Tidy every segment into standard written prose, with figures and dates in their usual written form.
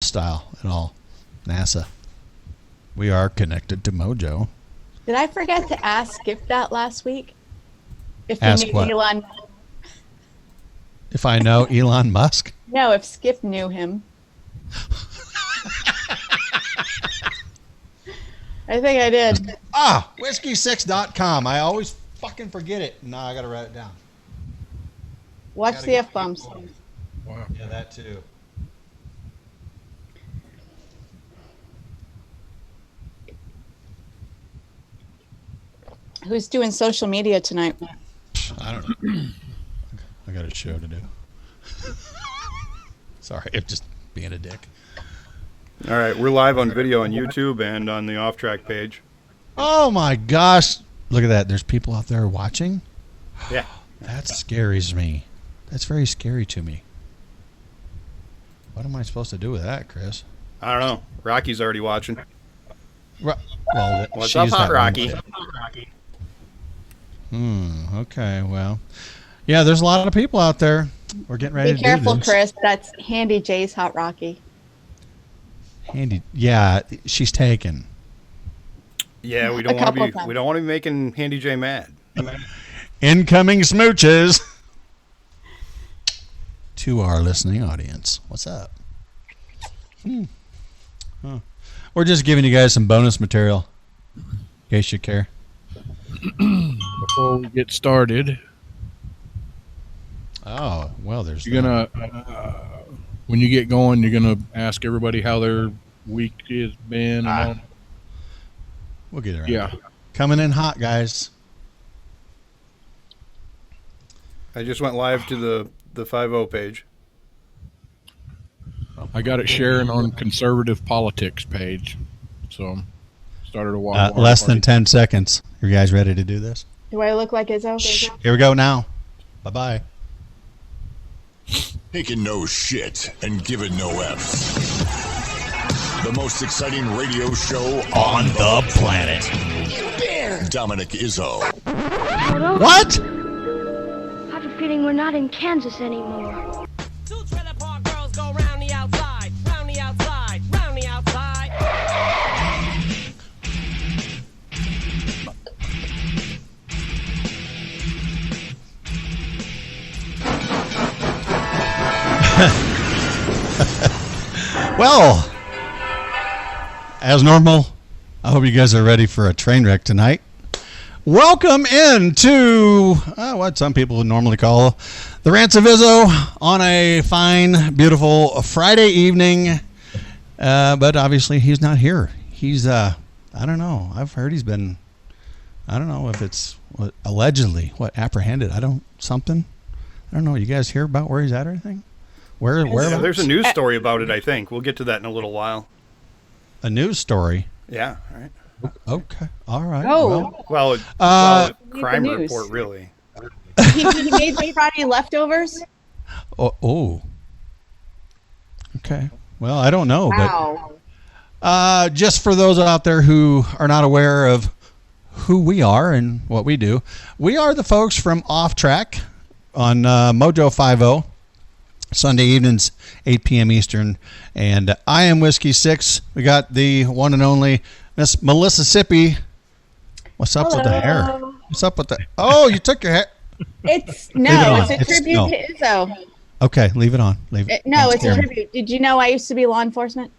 style at all. NASA. We are connected to Mojo. Did I forget to ask Skip that last week? If Ask he knew what? Elon. If I know Elon Musk? No, if Skip knew him. I think I did. Whiskey6.com. I always fucking forget it. No, I got to write it down. Watch the F-bombs. Wow. Yeah, that too. Who's doing social media tonight? I don't know. I got a show to do. Sorry, I'm just being a dick. All right, we're live on video on YouTube and on the Off Track page. Oh my gosh. Look at that. There's people out there watching. Yeah. That scares me. That's very scary to me. What am I supposed to do with that, Chris? I don't know. Rocky's already watching. Well, What's she's up, Hot that Rocky? Okay, well. Yeah, there's a lot of people out there. We're getting ready Be to careful, do this. Chris. That's Handy J's Hot Rocky. Handy. Yeah, she's taken. Yeah, we A don't want couple to be. times. We don't want to be making Handy J mad. Incoming smooches to our listening audience. What's up? Huh. We're just giving you guys some bonus material, in case you care. Before we get started, Oh, well, there's you're gonna when you get going, you're gonna ask everybody how their week has been and all. We'll get it right. Yeah, Coming in hot, guys. I just went live to the 5-0 page. I got it sharing on conservative politics page, so started a while. Less than 10 seconds. You guys ready to do this? Do I look like Izzo? Here we go now. Bye-bye. Taking no shit and giving no F's. The most exciting radio show on the planet. Dominic Izzo. What? I have a feeling we're not in Kansas anymore. Two trailer park girls go round the outside, round the outside, round the outside. Well, as normal, I hope you guys are ready for a train wreck tonight. Welcome into what some people would normally call the Rants of Izzo on a fine, beautiful Friday evening. But obviously he's not here. He's, I don't know. I've heard he's been, I don't know if it's allegedly apprehended. I don't know. You guys hear about where he's at or anything? Where? Yeah, there's a news story about it, I think. We'll get to that in a little while. A news story. Yeah, all right. Okay. All right. Oh. Well, crime the news. report, really. He made the Friday leftovers? Oh. Okay. Well, I don't know, Wow. but just for those out there who are not aware of who we are and what we do, we are the folks from Off Track on Mojo 50, Sunday evenings, 8 p.m. Eastern. And I am Whiskey 6. We got the one and only Miss Melissa Sippy. What's up with the hair? What's up with the... Oh, you took your hair... It's Leave it on. it's a tribute no. to Izzo. Okay, leave it on. Leave it. No, Don't it's a scare me. tribute. Did you know I used to be law enforcement?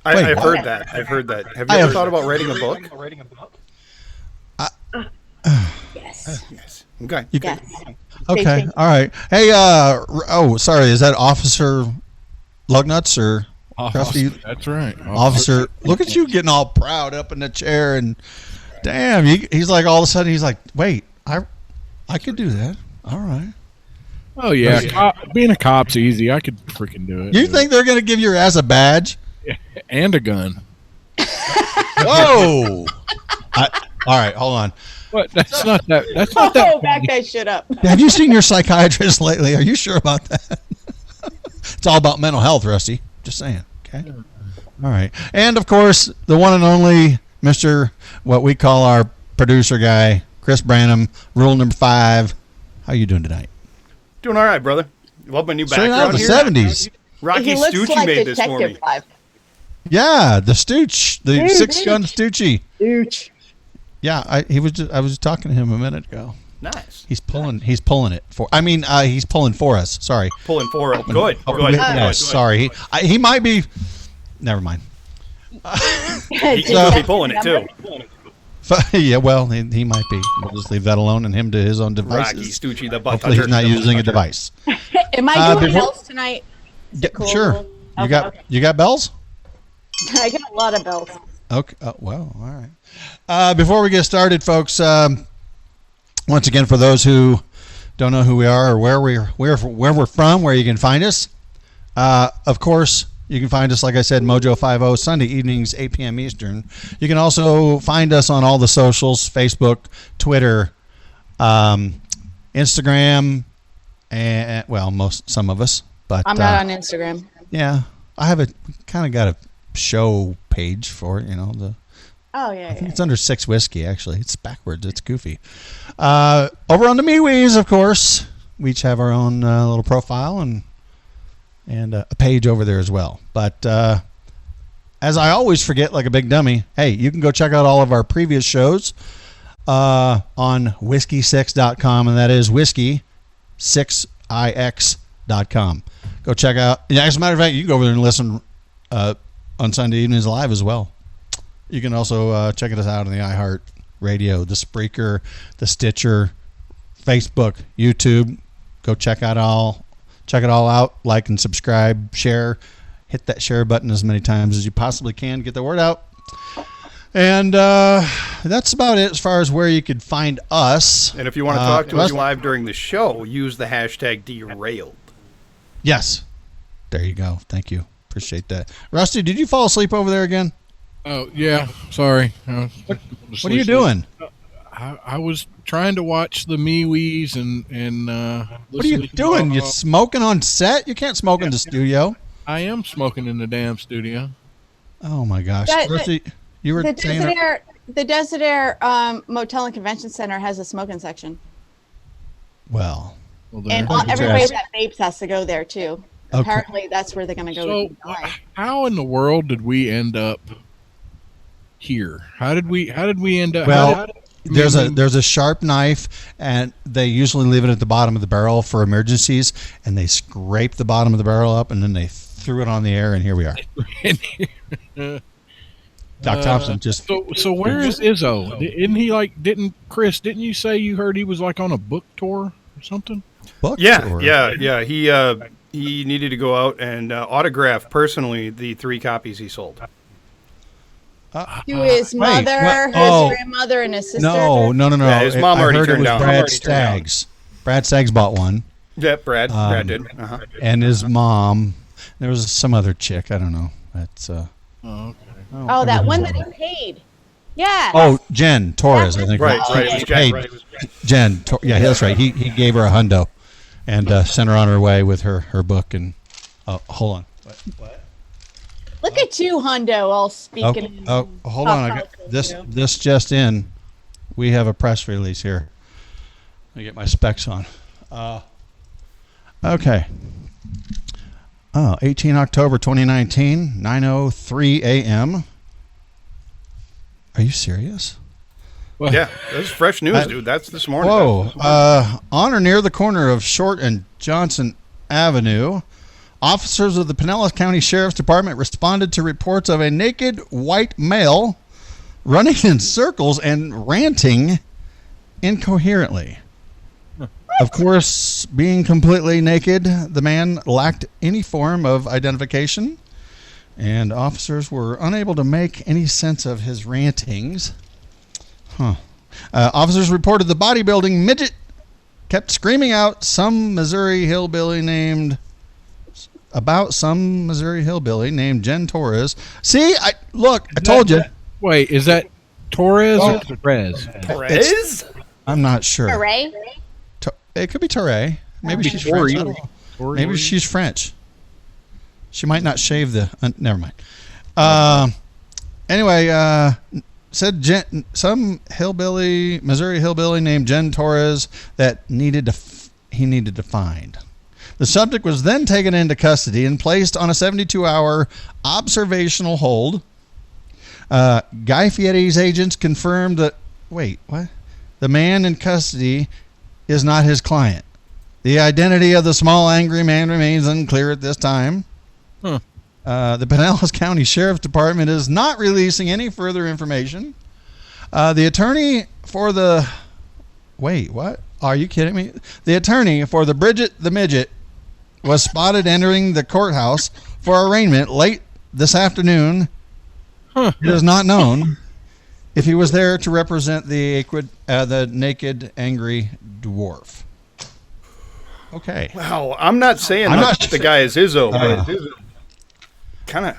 I've what? heard that. I've heard that. Have you I ever have- thought about writing a book? Yes. Yes. Okay. You Yes. Okay, Stay tuned. all right. Hey, sorry, is that Officer Lugnuts or Crusty? That's right. Officer? Look at you getting all proud up in the chair, and damn, he's like all of a sudden he's like, wait, I could do that. All right. Oh yeah, being a cop's easy. I could freaking do it. You think they're gonna give your ass a badge? And a gun. Whoa! All right, hold on. What? That's not that. That's not that. Oh, back that shit up. Have you seen your psychiatrist lately? Are you sure about that? It's all about mental health, Rusty. Just saying. Okay. All right. And of course, the one and only Mr. what we call our producer guy, Chris Branham, rule number 5. How you doing tonight? Doing all right, brother. You love my new Straight out background of the here? 70s. Rocky he looks Stucci like made this for Detective me. Five. Yeah, the Stooch, the Dude, six-gun Stoochie. Stooch. Yeah, I was talking to him a minute ago. Nice. He's pulling it for. I mean, he's pulling for us. Sorry. Pulling forward. Good. Yes, sorry. He might be. Never mind. He could be pulling it too. Yeah, well, he might be. We'll just leave that alone and him to his own Rocky devices. Stucci, the butt Hopefully, toucher. he's not using a device. Am I doing before- bells tonight? Is Yeah, it cool? sure. You Okay. got bells? I got a lot of bells. Okay. Well, all right. Before we get started, folks, once again, for those who don't know who we are or where we're from, where you can find us, of course, you can find us, like I said, Mojo 50 Sunday evenings, 8 p.m. Eastern. You can also find us on all the socials: Facebook, Twitter, Instagram, and some of us. But I'm not on Instagram. Yeah, I have kind of got a show page for it, Oh yeah. it's under 6 Whiskey, actually. It's backwards. It's goofy. Over on the MeWe's, of course, we each have our own little profile and a page over there as well. But as I always forget, like a big dummy, hey, you can go check out all of our previous shows on whiskey6.com, and that is whiskey6ix.com. Go check out. Yeah, as a matter of fact, you can go over there and listen on Sunday evenings live as well. You can also check us out on the iHeart Radio, the Spreaker, the Stitcher, Facebook, YouTube. Go check it all out. Like and subscribe, share. Hit that share button as many times as you possibly can. Get the word out. And that's about it as far as where you could find us. And if you want to talk to us live during the show, use the hashtag derailed. Yes. There you go. Thank you. Appreciate that. Rusty, did you fall asleep over there again? Oh yeah, sorry. What are you doing? I was trying to watch the MeWe's and What are you doing? You smoking on set? You can't smoke in the studio. I am smoking in the damn studio. Oh my gosh, Rusty, you were The saying Desert Air Motel and Convention Center has a smoking section, well. and everybody that vapes has to go there too. Okay. Apparently, that's where they're going to go. So, to die. how in the world did we end up here? How did we end up? Well, there's a sharp knife, and they usually leave it at the bottom of the barrel for emergencies, and they scrape the bottom of the barrel up, and then they threw it on the air, and here we are. Doc Thompson just. So where is Izzo? Didn't he Didn't you say you heard he was on a book tour or something? Book Yeah. tour? He needed to go out and autograph personally the 3 copies he sold. To his mother, his grandmother, and his sister. No. Yeah, his mom I already heard it turned was down. Brad Staggs. Brad Staggs bought one, Yeah, Brad did. Uh-huh. and his mom. There was some other chick. I don't know. That's. Oh, okay. Oh, that one that he paid. Yeah. Oh, Jen Torres, I think. Right. It was Jen. Hey, Jen. Yeah, that's right. He gave her a hundo, and sent her on her way with her book. And hold on. What? Look at you, Hundo, all speaking. Oh, hold on. I got this just in. We have a press release here. Let me get my specs on. Okay. 18 October 2019, 9:03 a.m. Are you serious? Well, Yeah, this is fresh news, dude. That's this morning. Whoa. On or near the corner of Short and Johnson Avenue, officers of the Pinellas County Sheriff's Department responded to reports of a naked white male running in circles and ranting incoherently. Of course, being completely naked, the man lacked any form of identification, and officers were unable to make any sense of his rantings. Officers reported the bodybuilding midget kept screaming out some Missouri hillbilly named Jen Torres. See, I told you. Wait, is that Torres or Perez? Perez? I'm not sure. Hooray. It could be Torre. Maybe she's French. I don't know. Maybe she's French. She might not shave the. Never mind. Anyway, said some Missouri hillbilly named Jen Torres that he needed to find. The subject was then taken into custody and placed on a 72-hour observational hold. Guy Fieri's agents confirmed that, wait, what? The man in custody is not his client. The identity of the small, angry man remains unclear at this time. Huh. The Pinellas County Sheriff's Department is not releasing any further information. The attorney for the... Wait, what? Are you kidding me? The attorney for the Bridget the Midget was spotted entering the courthouse for arraignment late this afternoon. Huh. It is not known if he was there to represent the naked, angry dwarf. Okay. Wow, I'm not saying I'm that not the guy is Izzo, but kind of.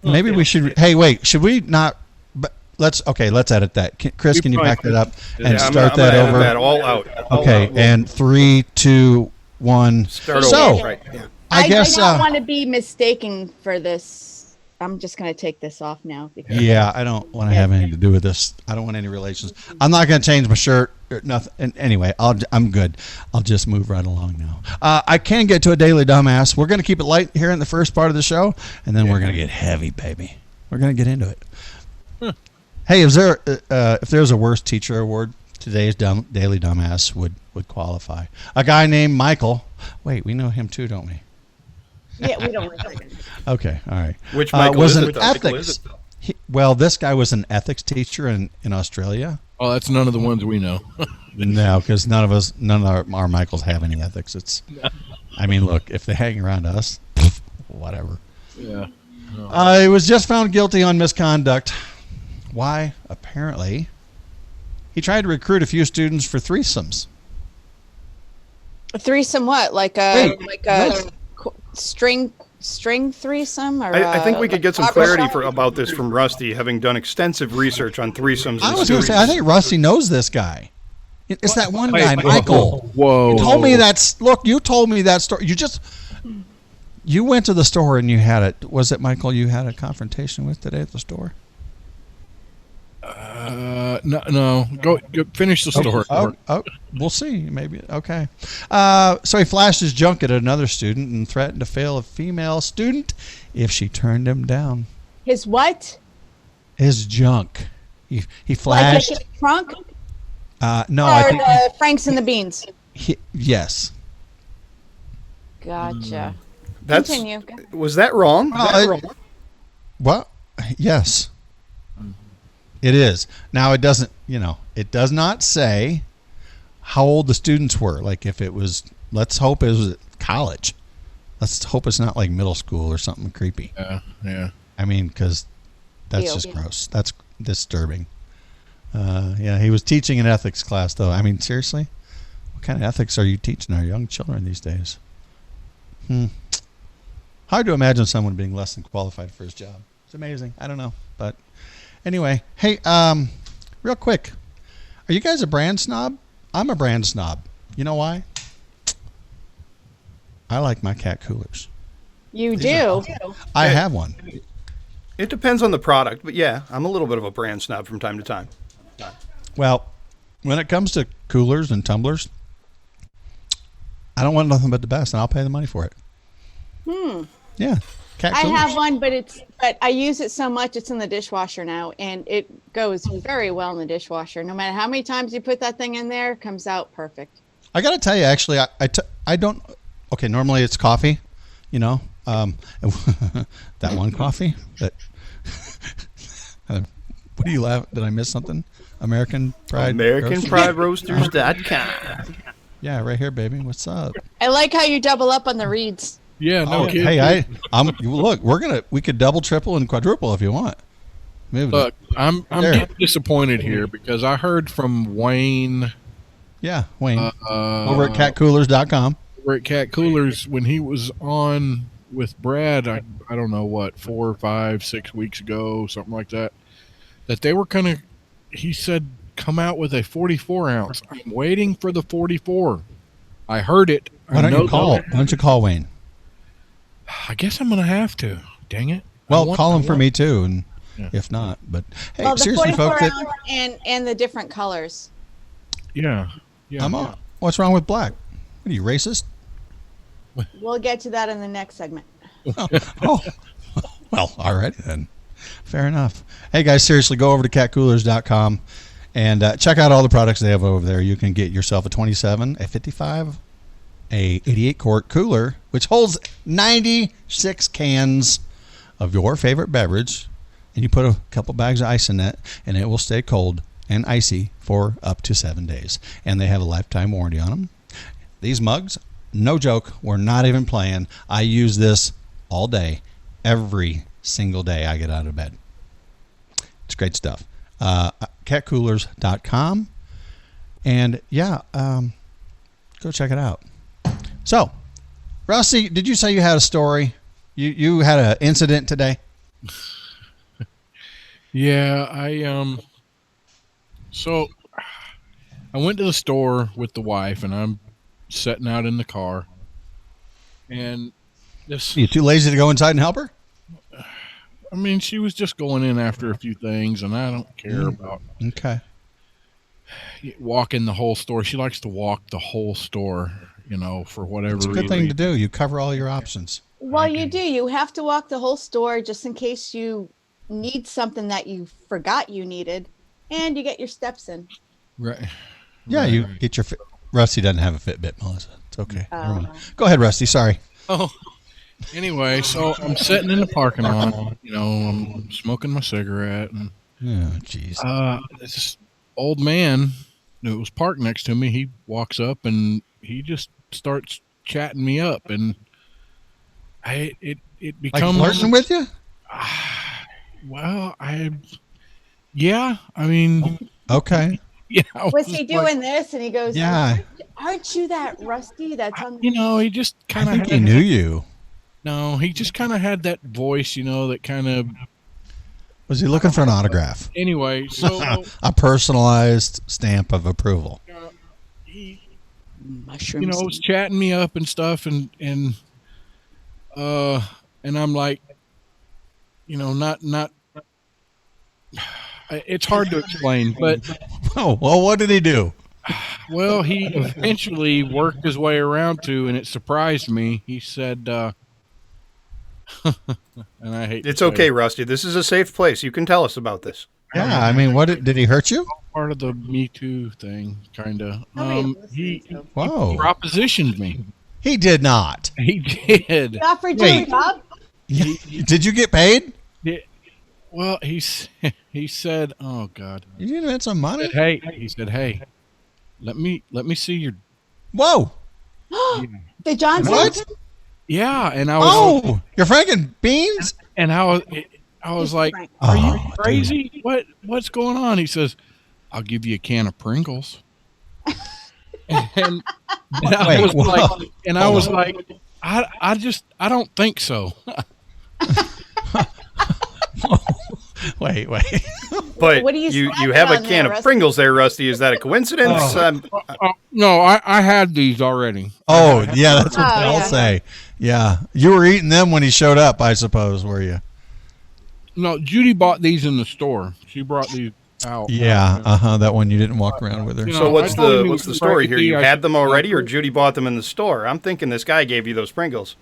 Maybe we should. Hey, wait. Should we not? But let's edit that. Chris, can you back that up and start that over? That all out. Okay, and 3, 2, 1. Start So, over. Right. Yeah. I guess. I don't want to be mistaken for this. I'm just going to take this off now. Because Yeah, I don't want to have anything to do with this. I don't want any relations. I'm not going to change my shirt or nothing. And anyway, I'm good. I'll just move right along now. I can get to a daily dumbass. We're going to keep it light here in the first part of the show, and then we're going to get heavy, baby. We're going to get into it. Hey, if there's a worst teacher award, today's daily dumbass would qualify. A guy named Michael. Wait, we know him too, don't we? yeah, we don't want to. Okay, all right. Which Michael was is an it, though? ethics. Well, this guy was an ethics teacher in Australia. Oh, that's none of the ones we know. No, because none of our Michaels have any ethics. I mean, look, if they hang around us, whatever. Yeah. He was just found guilty on misconduct. Why? Apparently, he tried to recruit a few students for threesomes. A threesome what? Like a string threesome? Or I think we could get some barbershop? clarity about this from Rusty, having done extensive research on threesomes. I and was going to say, I think Rusty knows this guy. It's that one guy, Michael. Whoa. You told me that. Look, you told me that story. You went to the store and you had it. Was it Michael you had a confrontation with today at the store? No. Go finish the story. We'll see. Maybe. Okay. So he flashed his junk at another student and threatened to fail a female student if she turned him down. His what? His junk. He flashed. Like his trunk? No, Or I think the Franks and the Beans? yes. Gotcha. That's Continue. was that wrong? Well, yes. It is. Now it doesn't. It does not say how old the students were. Like if it was. Let's hope it was college. Let's hope it's not like middle school or something creepy. Yeah. I mean, because that's Ew. just gross. That's disturbing. Yeah, he was teaching an ethics class, though. I mean, seriously? What kind of ethics are you teaching our young children these days? Hard to imagine someone being less than qualified for his job. It's amazing. I don't know. But anyway, hey, real quick. Are you guys a brand snob? I'm a brand snob. You know why? I like my cat coolers. You do? I have one. It depends on the product, but yeah, I'm a little bit of a brand snob from time to time. Well, when it comes to coolers and tumblers, I don't want nothing but the best, and I'll pay the money for it. Yeah, cat I coolers. have one, but I use it so much it's in the dishwasher now, and it goes very well in the dishwasher. No matter how many times you put that thing in there, it comes out perfect. I got to tell you, actually, I don't. Okay, normally it's coffee, that one coffee. That. What do you laugh? Did I miss something? American Pride. AmericanPrideRoasters.com. Yeah, right here, baby. What's up? I like how you double up on the reads. Yeah, no kidding. Hey, look. We could double, triple, and quadruple if you want. Maybe. Look, I'm There. getting disappointed here because I heard from Wayne Yeah, Wayne over at catcoolers.com. over at Cat Coolers when he was on with Brad. I don't know what 4, 5, 6 weeks ago, something like that. That they were he said, come out with a 44 ounce. I'm waiting for the 44. I heard it. Why don't you call Wayne? I guess I'm gonna have to. Dang it. Well, call him for me too, and Yeah. if not, but hey, Well, the seriously, 44 folks. ounce and the different colors. Yeah. Yeah. I'm on. What's wrong with black? What are you, racist? We'll get to that in the next segment. Oh, well, alrighty then. Fair enough. Hey guys, seriously, go over to catcoolers.com and check out all the products they have over there. You can get yourself a 27, a 55, a 88 quart cooler, which holds 96 cans of your favorite beverage, and you put a couple bags of ice in that, and it will stay cold and icy for up to 7 days. And they have a lifetime warranty on them. These mugs, no joke, we're not even playing. I use this all day, every single day I get out of bed. It's great stuff. Catcoolers.com. And yeah, go check it out. So, Rusty, did you say you had a story? You had an incident today? Yeah, so I went to the store with the wife, and I'm sitting out in the car, and this, You too lazy to go inside and help her? I mean, she was just going in after a few things, and I don't care about Okay. walking the whole store. She likes to walk the whole store, for whatever It's a reason. good thing to do. You cover all your options. Well, you do. You have to walk the whole store just in case you need something that you forgot you needed, and you get your steps in. Right. Yeah, you get your Rusty doesn't have a Fitbit, Melissa. It's okay. Never mind. Go ahead, Rusty. Sorry. Oh, anyway, so I'm sitting in the parking lot, I'm smoking my cigarette, and Oh, jeez. this old man who was parked next to me, he walks up and he just starts chatting me up, and it Like becomes flirting with you? well, I mean, Okay. yeah, I Was he like- doing this? And he goes, Yeah. Aren't you that Rusty that's on he just I kind of think he knew you. No, he just kind of had that voice, that kind of. Was he looking for an autograph? Anyway, so A personalized stamp of approval. he, mushrooms? was chatting me up and stuff, and I'm like, not. It's hard to explain, but Oh, well, what did he do? well, he eventually worked his way around to, and it surprised me. He said, and I hate. It's to say okay, it, Rusty. This is a safe place. You can tell us about this. Yeah, I mean, did he hurt you? part of the Me Too thing, kind of. Nobody listens He to him. Whoa. propositioned me. He did not. He did. He offered you Wait. a job? Did you get paid? Well, he said, "Oh God." You didn't have some money? He said, "Hey, let me see your." Whoa. The Johnson? What? Yeah, and I was, Oh, you're franking beans? and I was like, Frank. "Are you Oh, crazy? What's going on?" He says, "I'll give you a can of Pringles." and I Wait, was whoa. like, I don't think so. Wait. But What are you you slapping have a on can there, of Rusty? Pringles there, Rusty. Is that a coincidence? No, I had these already. Oh, yeah, that's what Oh, they'll yeah. say. Yeah. You were eating them when he showed up, I suppose, were you? No, Judy bought these in the store. She brought these out. Yeah, that one you didn't walk around with her. You know, So what's I told him he what's the was story here? crazy. You I had said, them already, or Judy bought them in the store? I'm thinking this guy gave you those Pringles.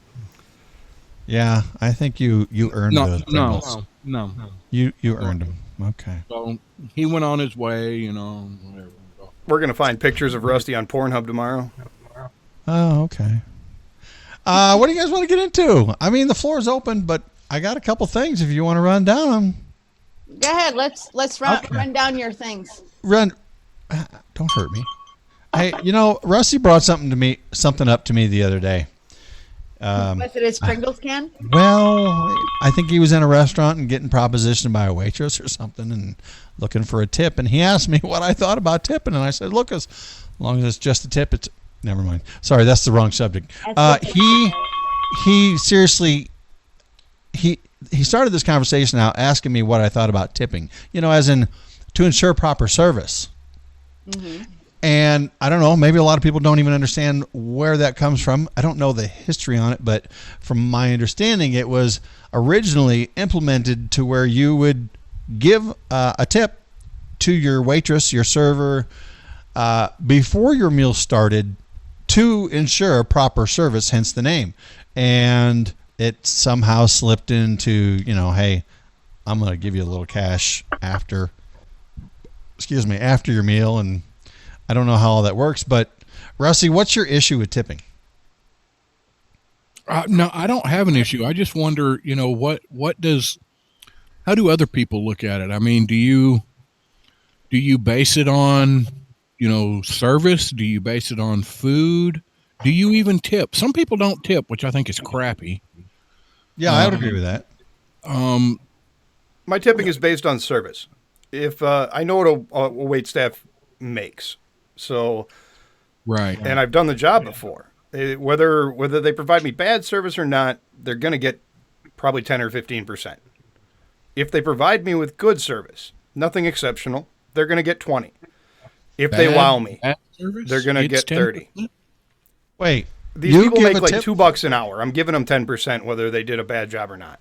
Yeah, I think you earned those Pringles. No. You earned them. Okay. So he went on his way, whatever. We're gonna find pictures of Rusty on Pornhub tomorrow. Oh, okay. What do you guys want to get into? I mean, the floor is open, but I got a couple things if you want to run down them. Go ahead. Let's run down your things. Don't hurt me. Hey, Rusty brought something up to me the other day. Was it his Pringles can? Well, I think he was in a restaurant and getting propositioned by a waitress or something and looking for a tip. And he asked me what I thought about tipping. And I said, look, as long as it's just a tip, it's... Never mind. Sorry, that's the wrong subject. He seriously... He started this conversation out asking me what I thought about tipping. As in to ensure proper service. Mm-hmm. And I don't know, maybe a lot of people don't even understand where that comes from. I don't know the history on it, but from my understanding, it was originally implemented to where you would give a tip to your waitress, your server, before your meal started to ensure proper service, hence the name. And it somehow slipped into, hey, I'm going to give you a little cash after your meal. And I don't know how all that works, but Rusty, what's your issue with tipping? No, I don't have an issue. I just wonder, how do other people look at it? I mean, do you base it on, service? Do you base it on food? Do you even tip? Some people don't tip, which I think is crappy. Yeah, I would agree with that. My tipping is based on service. If I know what a wait staff makes, so right, and I've done the job before. Whether they provide me bad service or not, they're going to get probably 10 or 15%. If they provide me with good service, nothing exceptional, they're going to get 20. If they wow me, they're going to get 30. Wait, these people make like $2 an hour. I'm giving them 10% whether they did a bad job or not.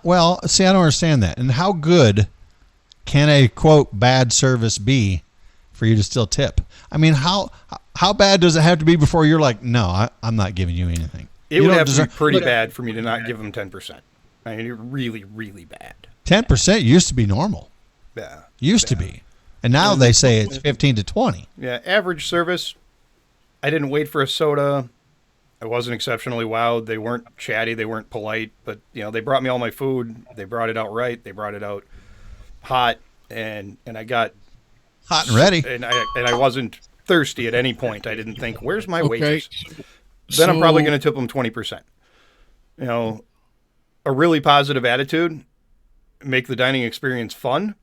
Well, see, I don't understand that. And how good can a quote bad service be for you to still tip? I mean, how bad does it have to be before you're like, no, I'm not giving you anything? It would have to be pretty bad for me to not give them 10%. I mean, really, really bad. 10% used to be normal. Yeah. Used to be. And now they say it's 15 to 20. Yeah, average service. I didn't wait for a soda. I wasn't exceptionally wowed. They weren't chatty. They weren't polite. But, they brought me all my food. They brought it out right. They brought it out hot. And I got... Hot and ready. And I wasn't thirsty at any point. I didn't think, where's my waitress? Then I'm probably going to tip them 20%. A really positive attitude, make the dining experience fun.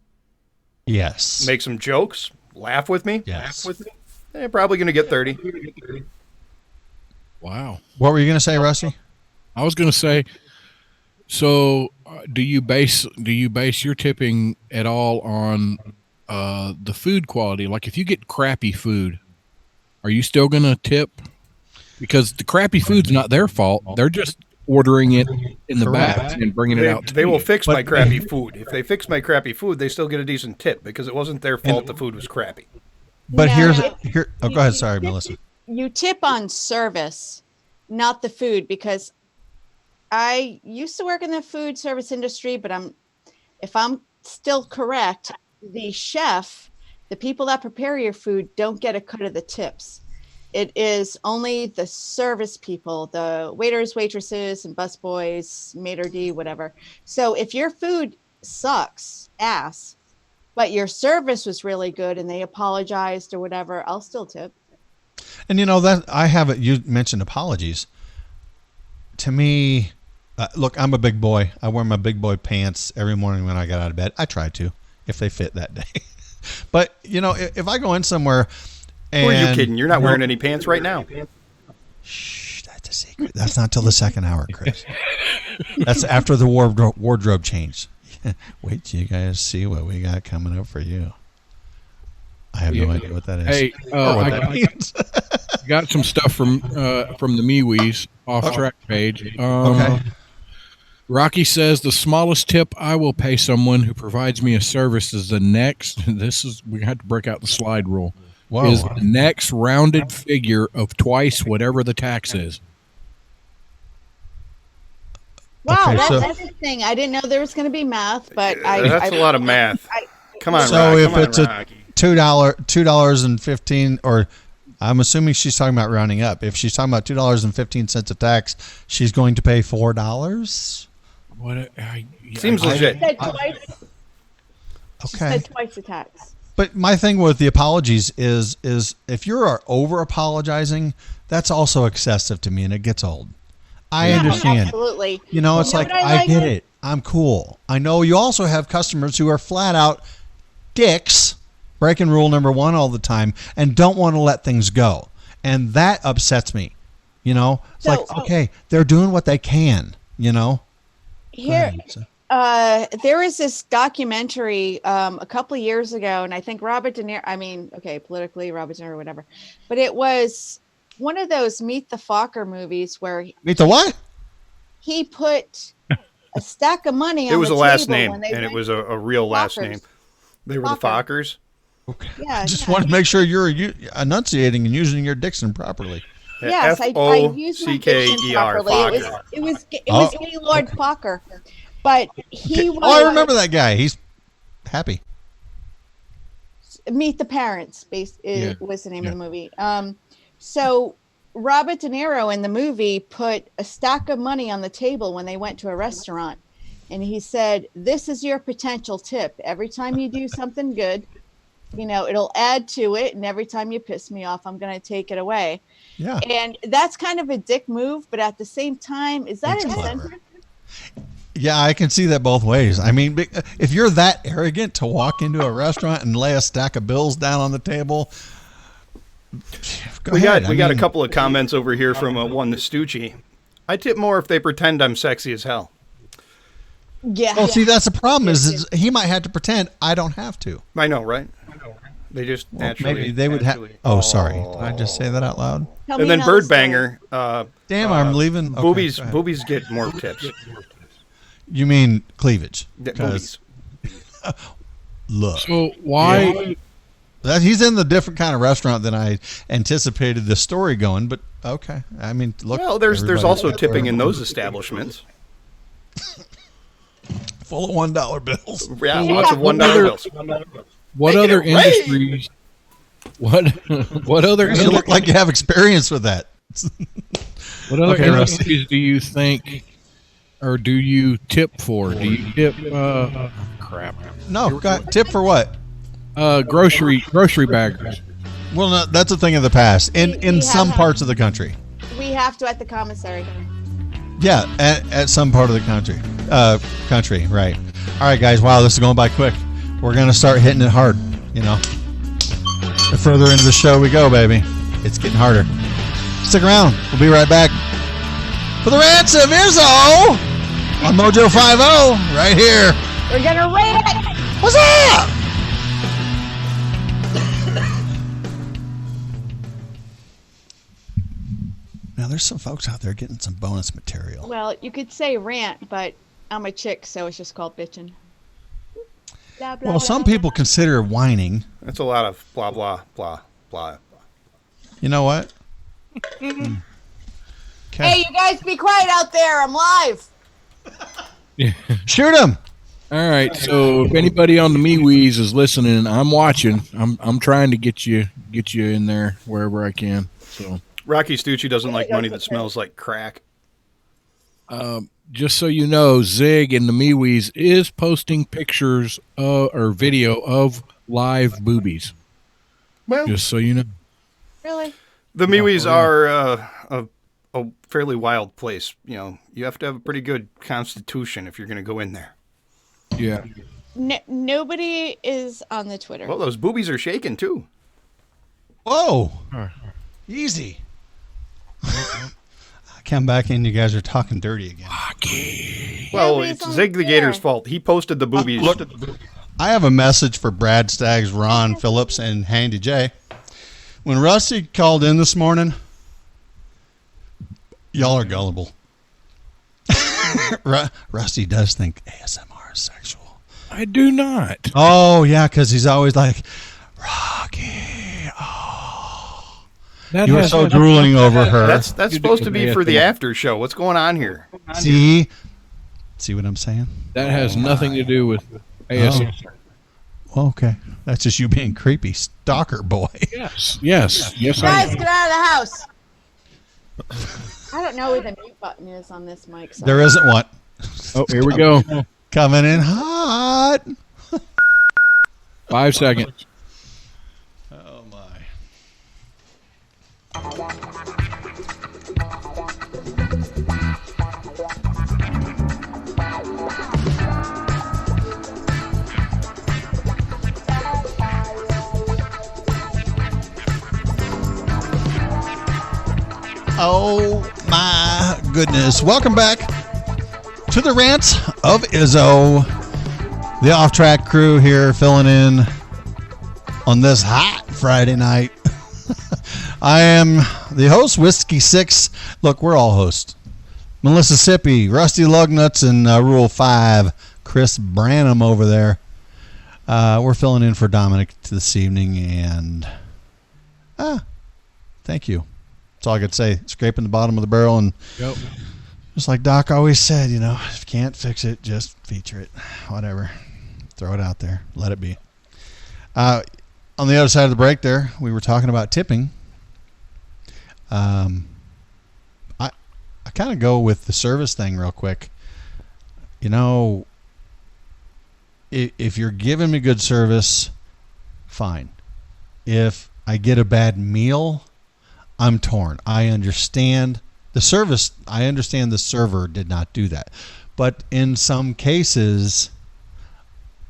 Yes. Make some jokes, laugh with me. Yes. Laugh with me. They're probably going to get 30. Wow. What were you going to say, Rusty? I was going to say, so do you base your tipping at all on the food quality? Like if you get crappy food, are you still going to tip? Because the crappy food's not their fault. They're just ordering it in the back and bringing it out. They will fix my crappy food. If they fix my crappy food, they still get a decent tip because it wasn't their fault the food was crappy. But No, here. Oh, go ahead. Sorry, Melissa. You tip on service, not the food, because I used to work in the food service industry, but if I'm still correct, the chef, the people that prepare your food don't get a cut of the tips. It is only the service people, the waiters, waitresses, and busboys, maitre d', whatever. So if your food sucks ass, but your service was really good and they apologized or whatever, I'll still tip. And that I have it. You mentioned apologies. To me, look, I'm a big boy. I wear my big boy pants every morning when I get out of bed. I try to, if they fit that day. But if I go in somewhere, who are you kidding? You're not wearing any pants right now. Shh, that's a secret. That's not till the second hour, Chris. That's after the wardrobe change. Wait till you guys see what we got coming up for you. I have no idea what that is. Hey, I got some stuff from the MeWe's off track page. Okay. Rocky says the smallest tip I will pay someone who provides me a service is the next. We had to break out the slide rule. Whoa. Is the next rounded figure of twice whatever the tax is. Wow, Okay, that's a thing. I didn't know there was going to be math, but That's a lot of math. Come on, So Rocky. if it's a $2.15, or I'm assuming she's talking about rounding up. If she's talking about $2.15 of tax, she's going to pay $4. What? Seems legit. said twice. She Okay. said twice the tax. But my thing with the apologies is if you're over apologizing, that's also excessive to me, and it gets old. I Yeah, understand. absolutely. It's You know like, what I get it. I'm cool. I know you also have customers who are flat out dicks, breaking rule number 1 all the time, and don't want to let things go. And that upsets me. It's like, okay, they're doing what they can, Go Here, ahead, Lisa. there was this documentary a couple of years ago, and I think Robert De Niro, politically, Robert De Niro, whatever, but it was one of those Meet the Fokker movies where Meet the what? he put a stack of money on It was the a last table name, when they and it went was a real last Fockers. name. They were the Fokker. Fockers. Yeah, I just yeah. want to make sure you're enunciating and using your diction properly. Yes, I used my diction F-O-C-K-E-R, properly. Fokker. It was Oh, Gaylord Fokker, but he was. Oh, I remember that guy. He's happy. Meet the Parents Yeah. was the name Yeah. of the movie. So Robert De Niro in the movie put a stack of money on the table when they went to a restaurant, and he said, "This is your potential tip. Every time you do something good, it'll add to it, and every time you piss me off, I'm going to take it away." Yeah. And that's kind of a dick move, but at the same time, is that It's incentive? clever. Yeah, I can see that both ways. I mean, if you're that arrogant to walk into a restaurant and lay a stack of bills down on the table, We got I a mean, couple of comments over here from one Stucci. I tip more if they pretend I'm sexy as hell. Yeah. Well, see, that's the problem is he might have to pretend. I don't have to. I know, right? They just naturally. Maybe they would have. naturally- Oh, sorry. Did I just say that out loud? Tell me And then another Bird story. Banger. Damn, I'm leaving. Okay, Boobies, go ahead. boobies get more tips. You mean cleavage? Yeah, 'Cause boobies. look, So why? he's in the different kind of restaurant than I anticipated the story going. But okay, I mean, look. Well, there's everybody's also got tipping their- in those establishments. full of $1 bills. Yeah, Well, lots of what $1 other- bills. What Make it other a rain. industries? What other You look like you have experience with that. what other Okay, Rusty. industries do you think, or do you tip for? Do you tip? Crap. No, tip for what? Grocery baggers. Well, no, that's a thing of the past. In We some have- parts of the country. We have to at the commissary. Yeah, at some part of the country. Country, right. All right, guys. Wow, this is going by quick. We're going to start hitting it hard, The further into the show we go, baby, it's getting harder. Stick around. We'll be right back for the Rants of Izzo on Mojo 50 right here. We're gonna rate it. What's up? Now, there's some folks out there getting some bonus material. Well, you could say rant, but I'm a chick, so it's just called bitching. Blah, blah, Well, some blah, people consider whining. That's a lot of blah, blah, blah, blah. You know what? blah. Hey, you guys, be quiet out there. I'm live. Shoot him. All right. So if anybody on the MeWe's is listening, I'm watching. I'm trying to get you in there wherever I can. So Rocky Stucci doesn't like money that smells like crack. just so you know, Zig in the MeWe's is posting pictures or video of live boobies. Well, Just so you know. Really? the MeWe's are a fairly wild place. You have to have a pretty good constitution if you're going to go in there. Yeah. Nobody is on the Twitter. Well, those boobies are shaking too. Whoa. Easy. I come back in, you guys are talking dirty again. Well, Nobody's it's on Zig the Twitter. Gator's fault. He posted the boobies. I have a message for Brad Staggs, Ron Phillips, and Handy J. When Rusty called in this morning, y'all are gullible. Rusty does think ASMR is sexual. I do not. Oh, yeah, because he's always like, Rocky. That You were has so nothing- drooling over her. That's You supposed do to be the for the ASMR. after show. What's going on here? See what I'm saying? That has nothing to do with ASMR. Well, okay. That's just you being creepy, stalker boy. Yes. Yes. Yes. Guys, I get out of the house. I don't know where the mute button is on this mic. So. There isn't one. Oh, here we go. Coming in hot. 5 seconds. Oh, my. Oh, my goodness. Welcome back to the Rants of Izzo. The off-track crew here filling in on this hot Friday night. I am the host, Whiskey 6. Look, we're all hosts. Melissa Sippy, Rusty Lugnuts, and Rule 5, Chris Branham over there. We're filling in for Dominic this evening, and thank you. That's all I could say. Scraping the bottom of the barrel, and Yep. just like Doc always said, if you can't fix it, just feature it. Whatever. Throw it out there. Let it be. On the other side of the break there, we were talking about tipping. I kind of go with the service thing real quick. If you're giving me good service, fine. If I get a bad meal, I'm torn. I understand the service. I understand the server did not do that. But in some cases,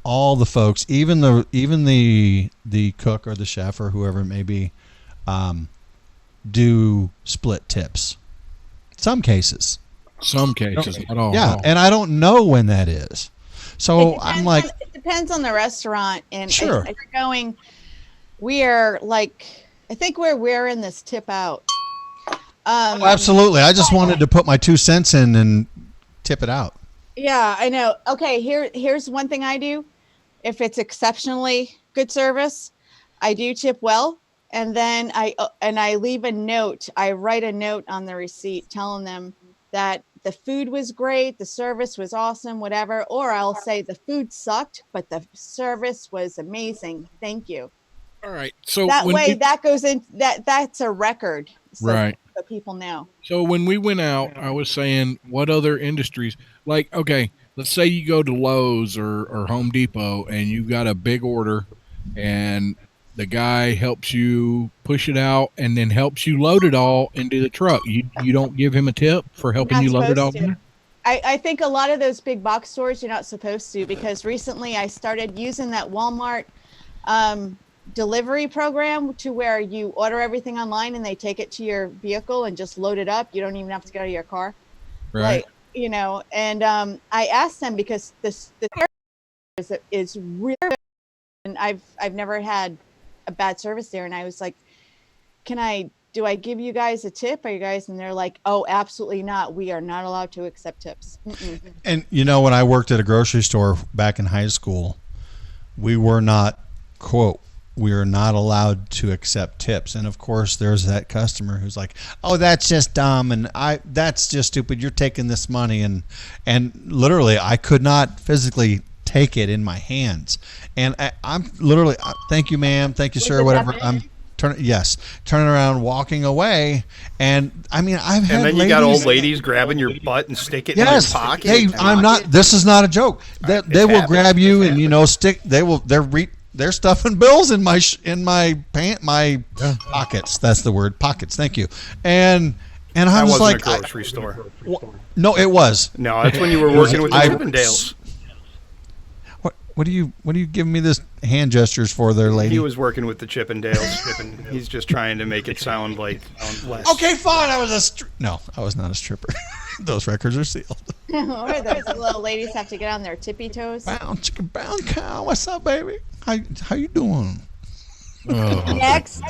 all the folks, even the cook or the chef or whoever it may be, do split tips. Some cases. Some cases, not all. Yeah, and I don't know when that is. So I'm like, it depends on the restaurant, and Sure. if you're going, I think we're in this tip out. oh, absolutely. I just wanted to put my 2 cents in and tip it out. Yeah, I know. Okay, here's one thing I do. If it's exceptionally good service, I do tip well, and then I leave a note. I write a note on the receipt telling them that the food was great, the service was awesome, whatever, or I'll say the food sucked, but the service was amazing. Thank you. All right. So That when way, we- that goes in. That's a record, Right. So people know. So when we went out, I was saying, what other industries? Like, okay, let's say you go to Lowe's or Home Depot and you've got a big order, and the guy helps you push it out and then helps you load it all into the truck. You don't give him a tip for helping Not you load it all supposed to. in? I think a lot of those big box stores you're not supposed to, because recently I started using that Walmart delivery program to where you order everything online and they take it to your vehicle and just load it up. You don't even have to get out of your car. Right. And I asked them because the service is really good, and I've never had a bad service there, and I was like, do I give you guys a tip? Are you guys? And they're like, oh, absolutely not. We are not allowed to accept tips. Mm-mm. And when I worked at a grocery store back in high school, we were not, quote, we are not allowed to accept tips. And of course, there's that customer who's like, oh, that's just dumb, and that's just stupid. You're taking this money, and literally, I could not physically take it in my hands, and I'm literally, thank you, ma'am, thank you, sir, it whatever. definite? Turning around, walking away, and I mean, I've had And then you got old ladies grabbing your butt and stick it Yes. in your pocket. Hey, I'm not. This is not a joke. That they It's will happening. grab you and stick. They're stuffing bills in my pockets. That's the word, pockets. Thank you. And I That was wasn't like, a grocery store. no, it was. No, that's when you were working with the Chippendales. What are you giving me this hand gestures for, there, lady? He was working with the Chippendales. He's just trying to make it sound like less. Okay, fine. I was no, I was not a stripper. Those records are sealed. Or those little ladies have to get on their tippy toes. Bound chicken, bound cow. What's up, baby? How you doing? Oh, Next.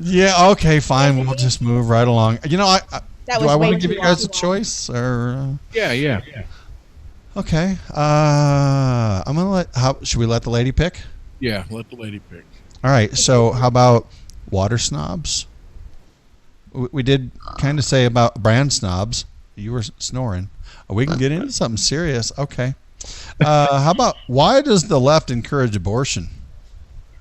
Yeah. Okay. Fine. We'll just move right along. I That do was I want way to give too you guys a long. choice, or yeah. okay? I'm gonna should we let the lady pick? Yeah, let the lady pick. All right. So how about water snobs? We did kind of say about brand snobs. You were snoring. We can get into something serious. Okay. How about, why does the left encourage abortion?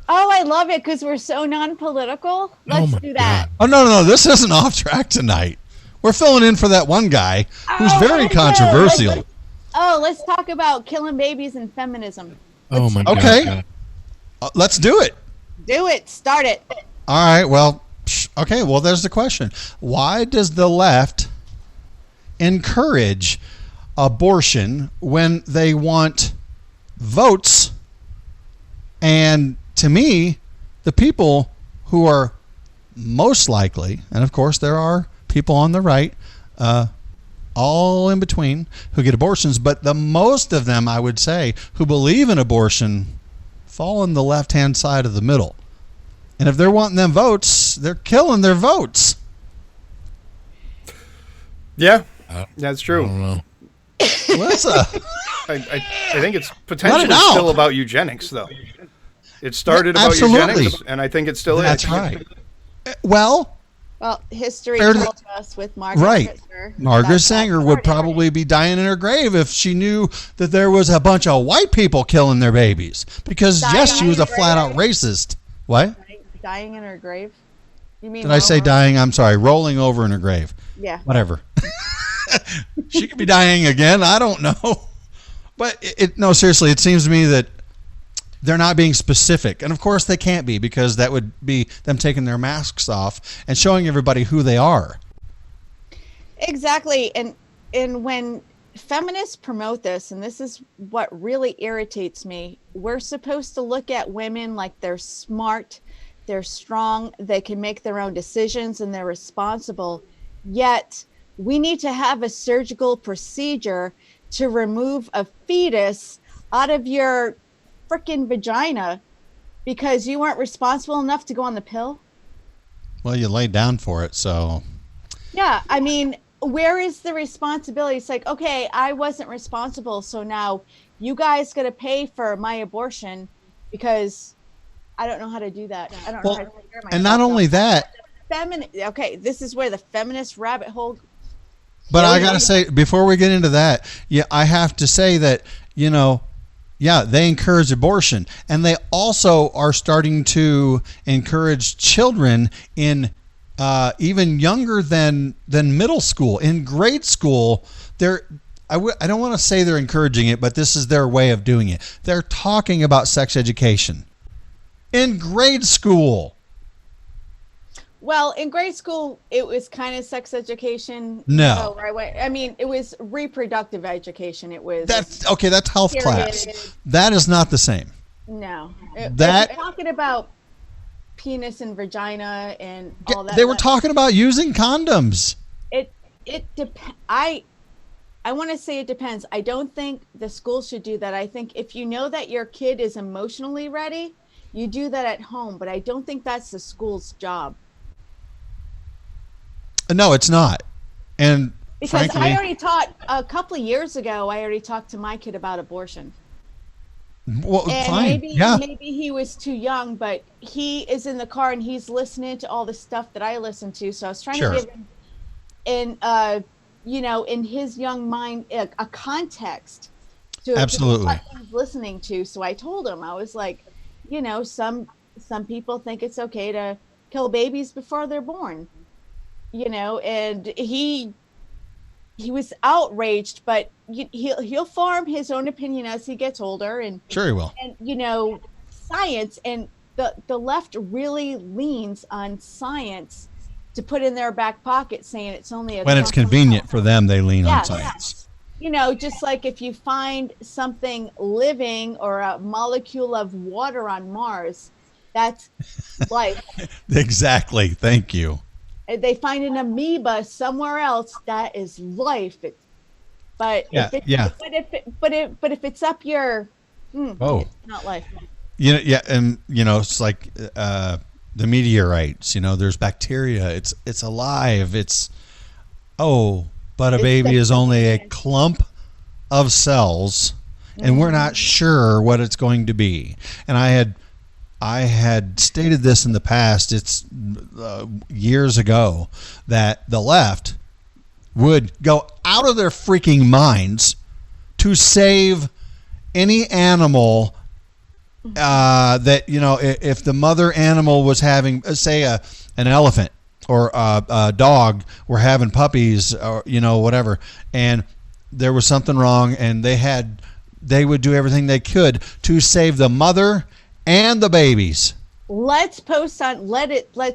Oh, I love it because we're so non-political. Let's my do that. Oh, no. This isn't off track tonight. We're filling in for that one guy who's Oh, very let's go. controversial. Let's talk about killing babies and feminism. Oh my God. Okay. Let's do it. Do it. Start it. All right. Well, okay. Well, there's the question. Why does the left encourage abortion when they want votes? And to me, the people who are most likely, and of course there are people on the right, all in between, who get abortions, but the most of them, I would say, who believe in abortion fall on the left-hand side of the middle. And if they're wanting them votes, they're killing their votes. Yeah, that's I true. don't know. Melissa. I think it's potentially out. still about eugenics, though. It started about absolutely. eugenics, and I think it still That's is. right. Well, Well, history Fair to- told us with Margaret right. Sanger. Margaret that's how it Sanger would started. probably be dying in her grave if she knew that there was a bunch of white people killing their babies. Because, yes, she was a flat-out racist. What? Dying in her grave. You mean? Did I say rolling- dying? I'm sorry. Rolling over in her grave. Yeah. Whatever. She could be dying again. I don't know. But no, seriously, it seems to me that they're not being specific. And of course they can't be, because that would be them taking their masks off and showing everybody who they are. Exactly. And when feminists promote this, and this is what really irritates me, we're supposed to look at women like they're smart, they're strong, they can make their own decisions, and they're responsible. Yet we need to have a surgical procedure to remove a fetus out of your freaking vagina because you weren't responsible enough to go on the pill. Well, you laid down for it, so Yeah, I mean, where is the responsibility? It's like, okay, I wasn't responsible, so now you guys got to pay for my abortion because I don't know how to do that. I don't know how to take care of myself. and not only that, Okay, this is where the feminist rabbit hole. but I got to say, before we get into that, yeah, I have to say that, yeah, they encourage abortion, and they also are starting to encourage children in even younger than middle school, in grade school. I don't want to say they're encouraging it, but this is their way of doing it. They're talking about sex education in grade school. Well, in grade school, it was kind of sex education. No. Where I went. I mean, it was reproductive education. It was. That's health Period. class. That is not the same. No. That- If you're talking about penis and vagina and all that. They were talking about using condoms. It depends. I want to say it depends. I don't think the school should do that. I think if you know that your kid is emotionally ready, you do that at home. But I don't think that's the school's job. No, it's not. And Because frankly, I already taught a couple of years ago. I already talked to my kid about abortion. well, And fine. Yeah. maybe he was too young, but he is in the car and he's listening to all the stuff that I listen to. So I was trying Sure. to give him, in his young mind, a context to Absolutely. what he's listening to. So I told him, I was like, some people think it's okay to kill babies before they're born, and he was outraged, but he'll form his own opinion as he gets older, and Sure he will. science and the left really leans on science to put in their back pocket, saying it's only When it's convenient for them, they lean on Yeah. science. just like if you find something living or a molecule of water on Mars, that's life. Exactly. Thank you. They find an amoeba somewhere else, that is life. But Yeah, if it's, yeah. but if it's up your, Oh. it's not life. Yeah, and it's like the meteorites. There's bacteria. It's alive. But a It's baby is only a sex-education. clump of cells, and we're not sure what it's going to be. And I had stated this in the past. It's years ago that the left would go out of their freaking minds to save any animal that if the mother animal was having, say, an elephant or a dog were having puppies or whatever, and there was something wrong, and they would do everything they could to save the mother and the babies. Let's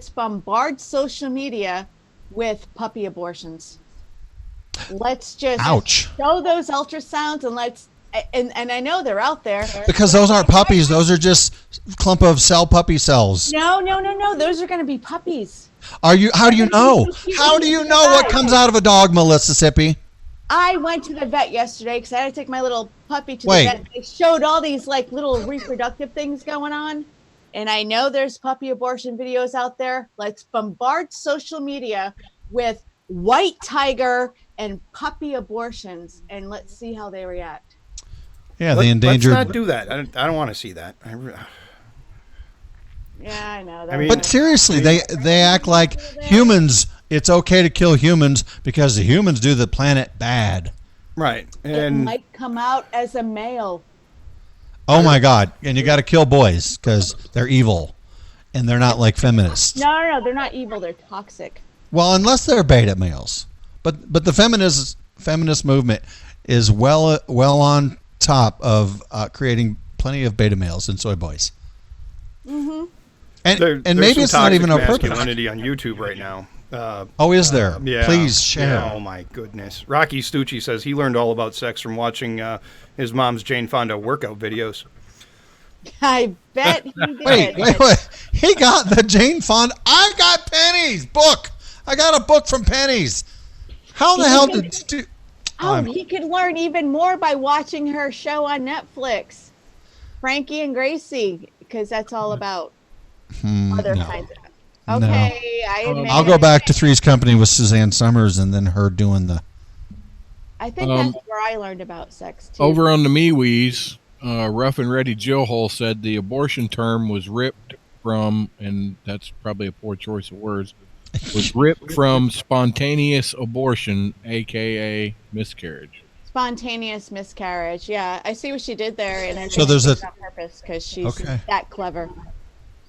bombard social media with puppy abortions. Let's just Ouch. show those ultrasounds and I know they're out there. Because those aren't puppies; those are just clump of puppy cells. No. Those are going to be puppies. How do you know? How do you know what comes out of a dog, Melissa Sippy? I went to the vet yesterday because I had to take my little puppy to Wait. the vet. They showed all these little reproductive things going on. And I know there's puppy abortion videos out there. Let's bombard social media with white tiger and puppy abortions, and let's see how they react. Yeah, the endangered. Let's not do that. I don't want to see that. Yeah, I know. I mean- But seriously, they act like humans. It's okay to kill humans because the humans do the planet bad. Right. It And might come out as a male. Oh my God! And you got to kill boys because they're evil, and they're not like feminists. No, they're not evil. They're toxic. Well, unless they're beta males. But the feminist movement is well on top of creating plenty of beta males and soy boys. Mm-hmm. And there's maybe some it's not even on toxic purpose. masculinity on YouTube right now. Oh, is there? Yeah. Please share. Yeah, oh my goodness. Rocky Stucci says he learned all about sex from watching his mom's Jane Fonda workout videos. I bet he did. Wait. He got the Jane Fonda. I got Penny's book. I got a book from Penny's. How the hell did you do? Oh, he could learn even more by watching her show on Netflix, Frankie and Gracie, because that's all about other kinds of. Okay, I admit. I'll go back to Three's Company with Suzanne Summers and then her doing the. I think that's where I learned about sex too. Over on the MeWe's, Rough and Ready Jill Hole said the abortion term was ripped from, and that's probably a poor choice of words, was ripped from spontaneous abortion, aka miscarriage. Spontaneous miscarriage. Yeah, I see what she did there, and I So think there's she's a- on purpose because she's Okay. that clever.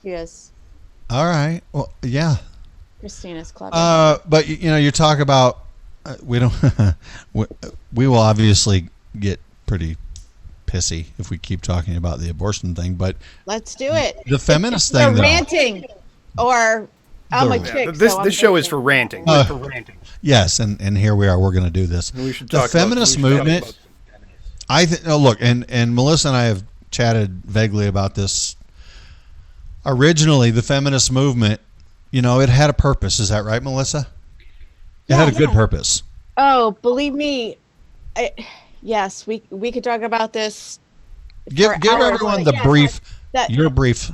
She is. All right. Well, yeah. Christina's clever. But you talk about we don't. we will obviously get pretty pissy if we keep talking about the abortion thing. But Let's do it. the feminist We're thing, though. ranting, or I'm a The- chick. This so I'm this show is ranting. for ranting. Yes, and here we are. We're going to do this. We should The talk about- feminist we should talk movement. about- I think. Oh, look, and Melissa and I have chatted vaguely about this. Originally, the feminist movement, it had a purpose. Is that right, Melissa? It had a good purpose. Oh, believe me, yes, we could talk about this. Give for hours, everyone but the yes, brief. that- Your brief.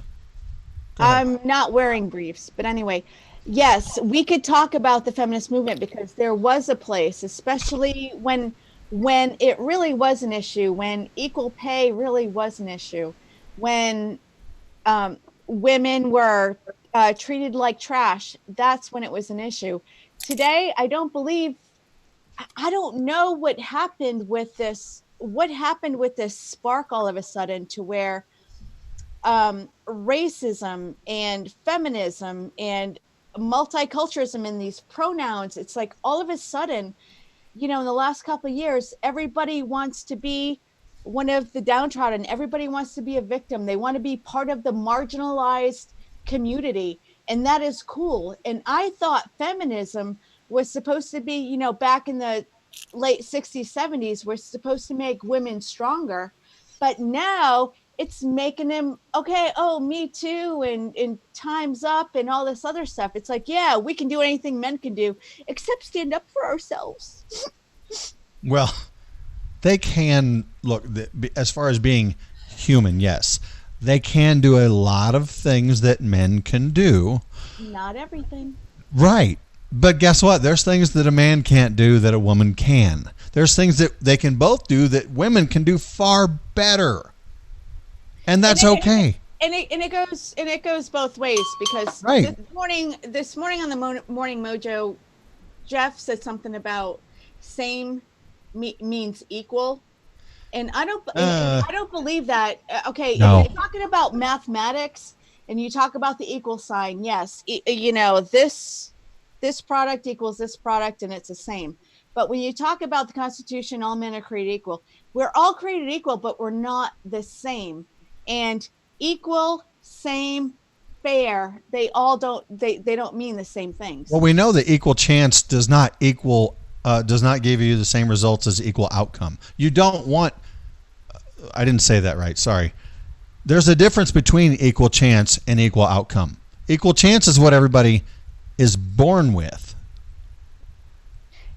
I'm not wearing briefs, but anyway, yes, we could talk about the feminist movement because there was a place, especially when it really was an issue, when equal pay really was an issue, when women were treated like trash. That's when it was an issue. Today, I don't know what happened with this. What happened with this spark all of a sudden to where racism and feminism and multiculturalism in these pronouns, it's like all of a sudden, in the last couple of years, everybody wants to be one of the downtrodden. Everybody wants to be a victim. They want to be part of the marginalized community, and that is cool. And I thought feminism was supposed to be, back in the late 60s, 70s, we're supposed to make women stronger, but now it's making them okay. Oh, me too, and time's up, and all this other stuff. It's like, yeah, we can do anything men can do, except stand up for ourselves. Well, they can look as far as being human. Yes, they can do a lot of things that men can do. Not everything. Right. But guess what? There's things that a man can't do that a woman can. There's things that they can both do that women can do far better. And that's okay. And it goes both ways because Right. this morning on the Morning Mojo, Jeff said something about same means equal, and I don't believe that. Okay, No. if you're talking about mathematics and you talk about the equal sign, yes, this product equals this product and it's the same. But when you talk about the Constitution, all men are created equal. We're all created equal, but we're not the same. And equal, same, fair, they don't mean the same things. Well, we know that equal chance does not give you the same results as equal outcome. You don't want. I didn't say that right. Sorry. There's a difference between equal chance and equal outcome. Equal chance is what everybody is born with.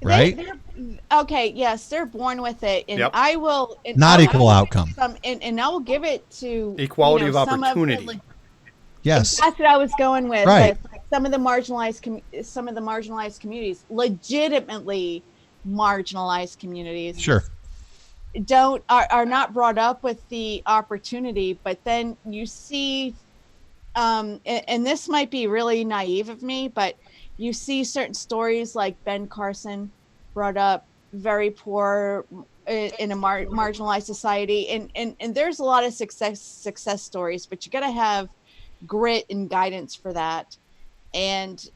Right? Okay, yes, they're born with it, and Yep. I will Not I equal will outcome. give some, and I will give it to Equality of some opportunity. the- Yes. that's what I was going with. Right. Like some of the marginalized communities, legitimately marginalized communities. Sure. are not brought up with the opportunity. But then you see, and this might be really naive of me, but you see certain stories like Ben Carson brought up, very poor in a marginalized society, and there's a lot of success stories, but you got to have grit and guidance for that. And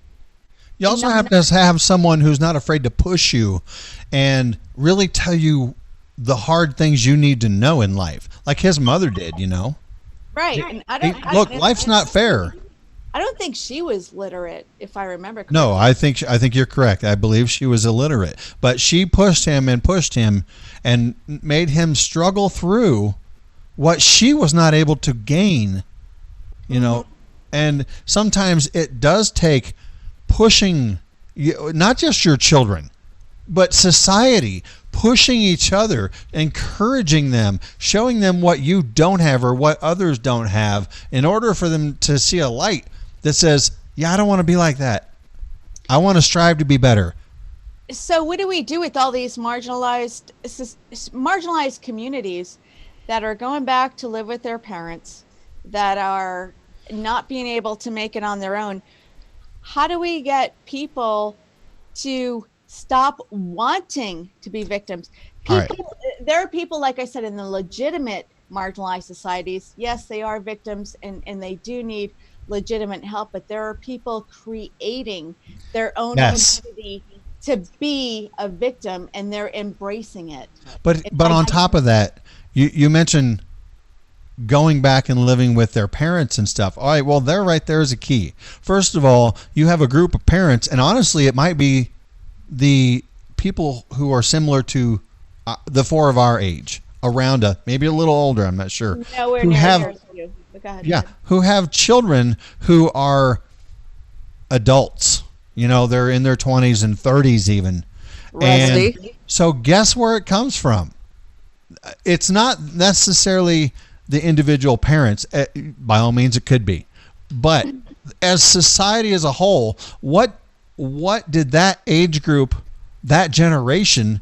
You also have to have someone who's not afraid to push you and really tell you the hard things you need to know in life, like his mother did, you know. right. And Look, life's not fair. I don't think she was literate, if I remember correctly. No, I think you're correct. I believe she was illiterate, but she pushed him and made him struggle through what she was not able to gain, you know. And sometimes it does take pushing not just your children, but society, pushing each other, encouraging them, showing them what you don't have or what others don't have, in order for them to see a light that says, yeah, I don't want to be like that. I want to strive to be better. So what do we do with all these marginalized communities that are going back to live with their parents, that are not being able to make it on their own? How do we get people to stop wanting to be victims? All right. There are people, like I said, in the legitimate marginalized societies. Yes, they are victims and they do need legitimate help, but there are people creating their own Yes. identity to be a victim, and they're embracing it. But on top of that, you mentioned going back and living with their parents and stuff. All right, well, there right there is a key. First of all, you have a group of parents, and honestly, it might be the people who are similar to the four of our age, around maybe a little older, I'm not sure. Nowhere who near have, yours, you. But go ahead. yeah, who have children who are adults. You know, they're in their 20s and 30s even. Rusty. And so guess where it comes from? It's not necessarily the individual parents. By all means, it could be. But as society as a whole, what did that age group, that generation,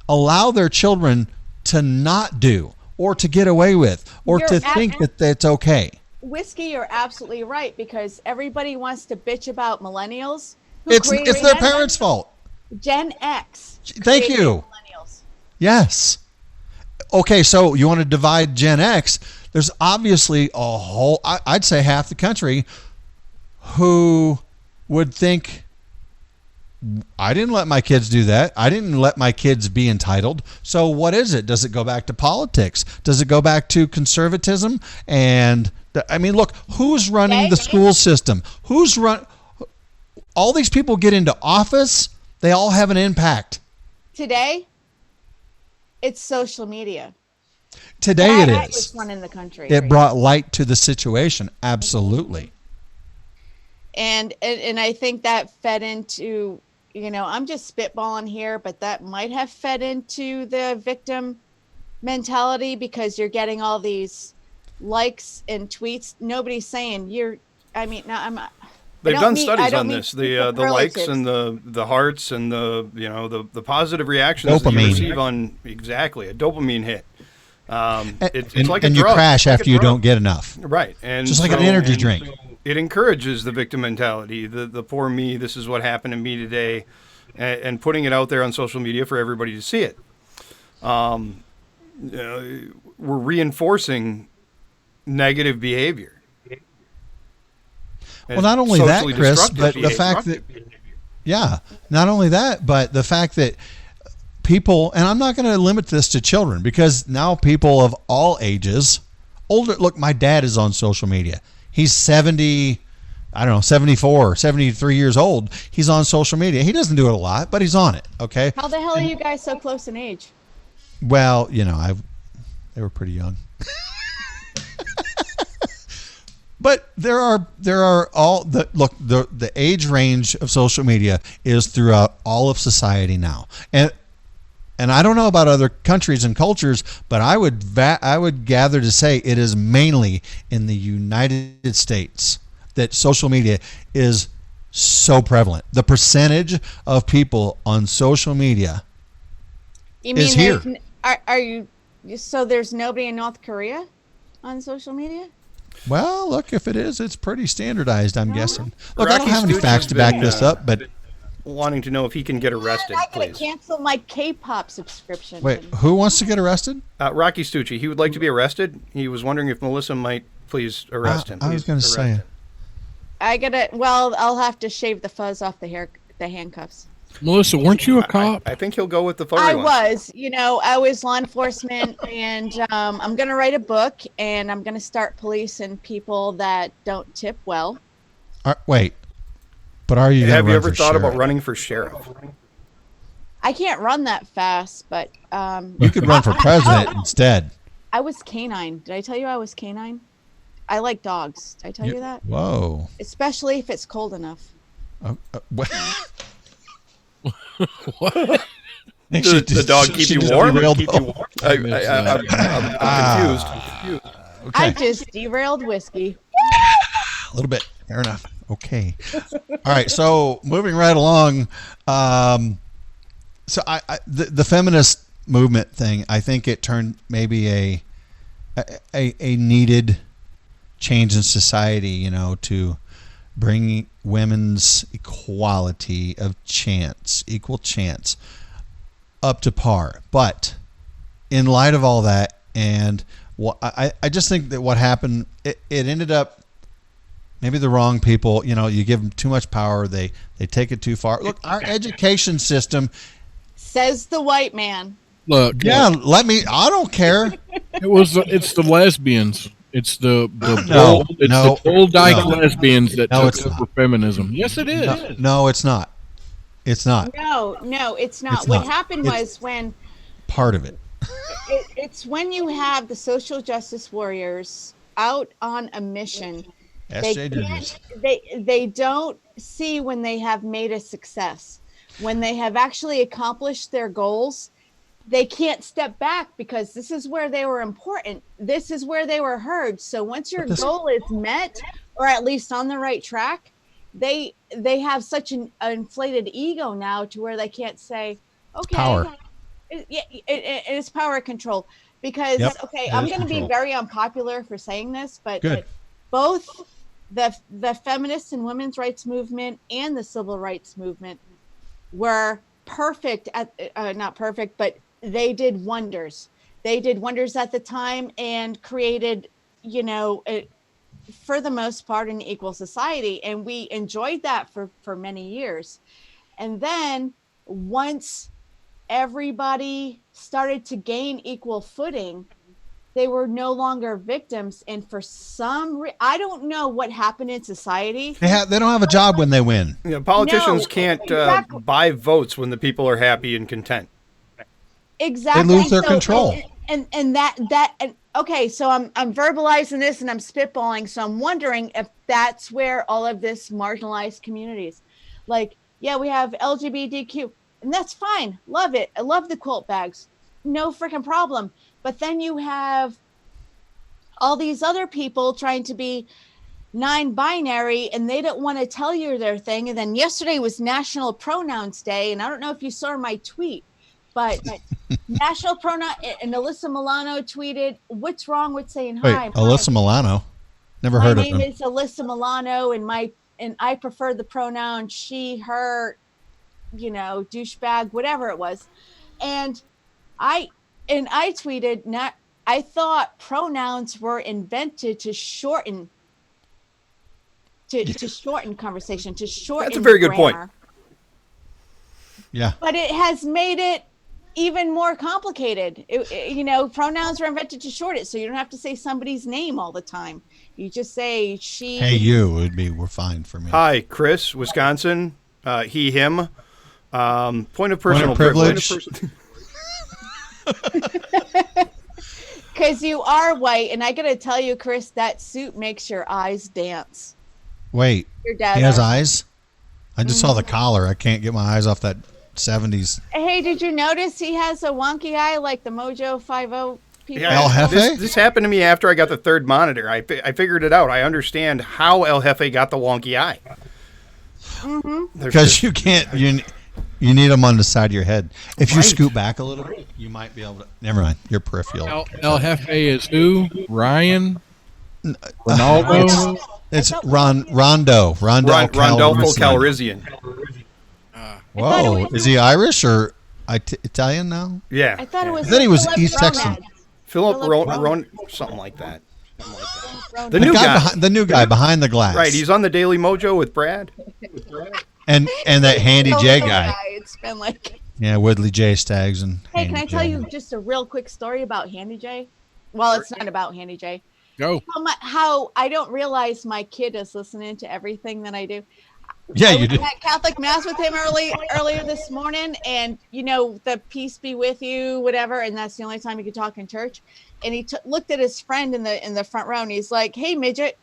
allow their children to not do, or to get away with, or to think that that's okay? Whiskey, you're absolutely right, because everybody wants to bitch about millennials. It's their parents' fault. Gen X. Thank created you. Millennials. Yes. Okay, so you want to divide Gen X. There's obviously a whole, I'd say half the country, who would think, I didn't let my kids do that. I didn't let my kids be entitled. So what is it? Does it go back to politics? Does it go back to conservatism? And I mean, look, who's running the school system? All these people get into office, they all have an impact. Today, it's social media. Today it That is. is one in the country. It brought light to the situation. Absolutely. And I think that fed into, you know, I'm just spitballing here, but that might have fed into the victim mentality, because you're getting all these likes and tweets. Nobody's saying They've done studies on this. The likes and the hearts and the positive reactions that you Dopamine. receive on a dopamine hit. It's like and a you drug. crash It's like after a you drug. don't get enough. Right, and Just like an energy drink. It encourages the victim mentality, the poor me. This is what happened to me today, and putting it out there on social media for everybody to see it. We're reinforcing negative behavior. Well, not only that, Socially Chris, destructive but the behavior. fact that, yeah, not only that, but the fact that people, and I'm not going to limit this to children, because now people of all ages, older, look, my dad is on social media. He's 70, I don't know, 74, 73 years old. He's on social media. He doesn't do it a lot, but he's on it. Okay. How the hell are you guys so close in age? Well, you know, they were pretty young. But there are all the age range of social media is throughout all of society now, and I don't know about other countries and cultures, but I would gather to say it is mainly in the United States that social media is so prevalent. The percentage of people on social media You is mean here. are you So there's nobody in North Korea on social media? Well, look, if it is, it's pretty standardized, I'm guessing. Look, I don't Rocky have any Stooge facts has to back been, this up, but Wanting to know if he can get arrested, I gotta please. cancel my K-pop subscription. wait, who wants to get arrested? Rocky Stucci, he would like to be arrested. He was wondering if Melissa might please arrest him. I was Please going to arrest say him. it. I'll have to shave the fuzz off the handcuffs. Melissa, weren't you a cop? I think he'll go with the furry I one. was, I was law enforcement, and I'm going to write a book, and I'm going to start policing people that don't tip well. Wait, but are you going to Have run you ever for thought about sheriff? running for sheriff? I can't run that fast, but You could run for president instead. I was canine. Did I tell you I was canine? I like dogs. Did I tell you that? Whoa. Especially if it's cold enough. What? The dog keep you warm? I'm confused. I just derailed whiskey. A little bit. Fair enough. Okay. All right. So moving right along. So the feminist movement thing, I think it turned maybe a needed change in society, to bring women's equality of chance, equal chance, up to par. But in light of all that, and I just think that what happened, it ended up maybe the wrong people. You give them too much power, they take it too far. Look, our education system. Says the white man. Look, Yeah, I don't care. it's the lesbians. It's the No, bold, it's no, the bold dyke no. lesbians that No, took it's over not. feminism. Yes, it is. No, it's not. It's not No, it's not. It's What not. happened It's- was when part of it. it's when you have the social justice warriors out on a mission. SJ Didn's. They don't see when they have made a success. When they have actually accomplished their goals, they can't step back because this is where they were important. This is where they were heard. So once your goal is met, or at least on the right track, they have such an inflated ego now to where they can't say, okay, power. It's power control. Because, Yep, okay, it I'm is going to be control. very unpopular for saying this, but Good. both the feminist and women's rights movement and the civil rights movement were perfect at not perfect, but they did wonders. They did wonders at the time and created, for the most part, an equal society. And we enjoyed that for many years. And then once everybody started to gain equal footing, they were no longer victims. And for I don't know what happened in society. They don't have a job when they win. Politicians No, can't exactly. buy votes when the people are happy and content. Exactly. They lose their control. Okay, so I'm verbalizing this and I'm spitballing. So I'm wondering if that's where all of this marginalized communities, like, yeah, we have LGBTQ, and that's fine. Love it. I love the quilt bags. No freaking problem. But then you have all these other people trying to be non-binary, and they don't want to tell you their thing. And then yesterday was National Pronouns Day, and I don't know if you saw my tweet, but National Pronoun, and Alyssa Milano tweeted, "What's wrong with saying Wait, hi?" Alyssa Milano. Never My heard of name them. is Alyssa Milano, and I prefer the pronoun she, her, douchebag, whatever it was. And I tweeted, I thought pronouns were invented to shorten conversation, to shorten. That's a very good point. grammar. Yeah. But it has made it even more complicated. Pronouns are invented to short it, so you don't have to say somebody's name all the time. You just say she. Hey, you we're fine for me. Hi, Chris, Wisconsin. He, him. Point of personal privilege. Because you are white, and I gotta tell you, Chris, that suit makes your eyes dance. Wait, Your dad. he has eyes? I just saw the collar. I can't get my eyes off that 70s. Hey, did you notice he has a wonky eye like the Mojo 50 people? El Jefe? This happened to me after I got the third monitor. I figured it out. I understand how El Jefe got the wonky eye. Mm-hmm. Because you can't. You need them on the side of your head. If you Right. scoot back a little bit, you might be able to. Never mind. Your peripheral. El Jefe is who? Ryan? Ronaldo? It's Rondo. Rondolfo Calrissian. Calrissian. Whoa. Is he Irish or Italian now? Yeah. I thought it was. I thought he was Philip East Texan. Roman. Philip Philip Ron, something like that. The The new guy. the new guy behind the glass. Right, he's on the Daily Mojo with Brad. and that Handy J Philip guy. It's been like. Yeah, Woodley J Staggs and. Hey, can Handy I tell J. you just a real quick story about Handy J? Well, it's not about Handy J. Go. How I don't realize my kid is listening to everything that I do. Yeah, I you was did. at Catholic Mass with him earlier this morning, and the peace be with you, whatever, and that's the only time he could talk in church. And he looked at his friend in the front row, and he's like, "Hey, midget,"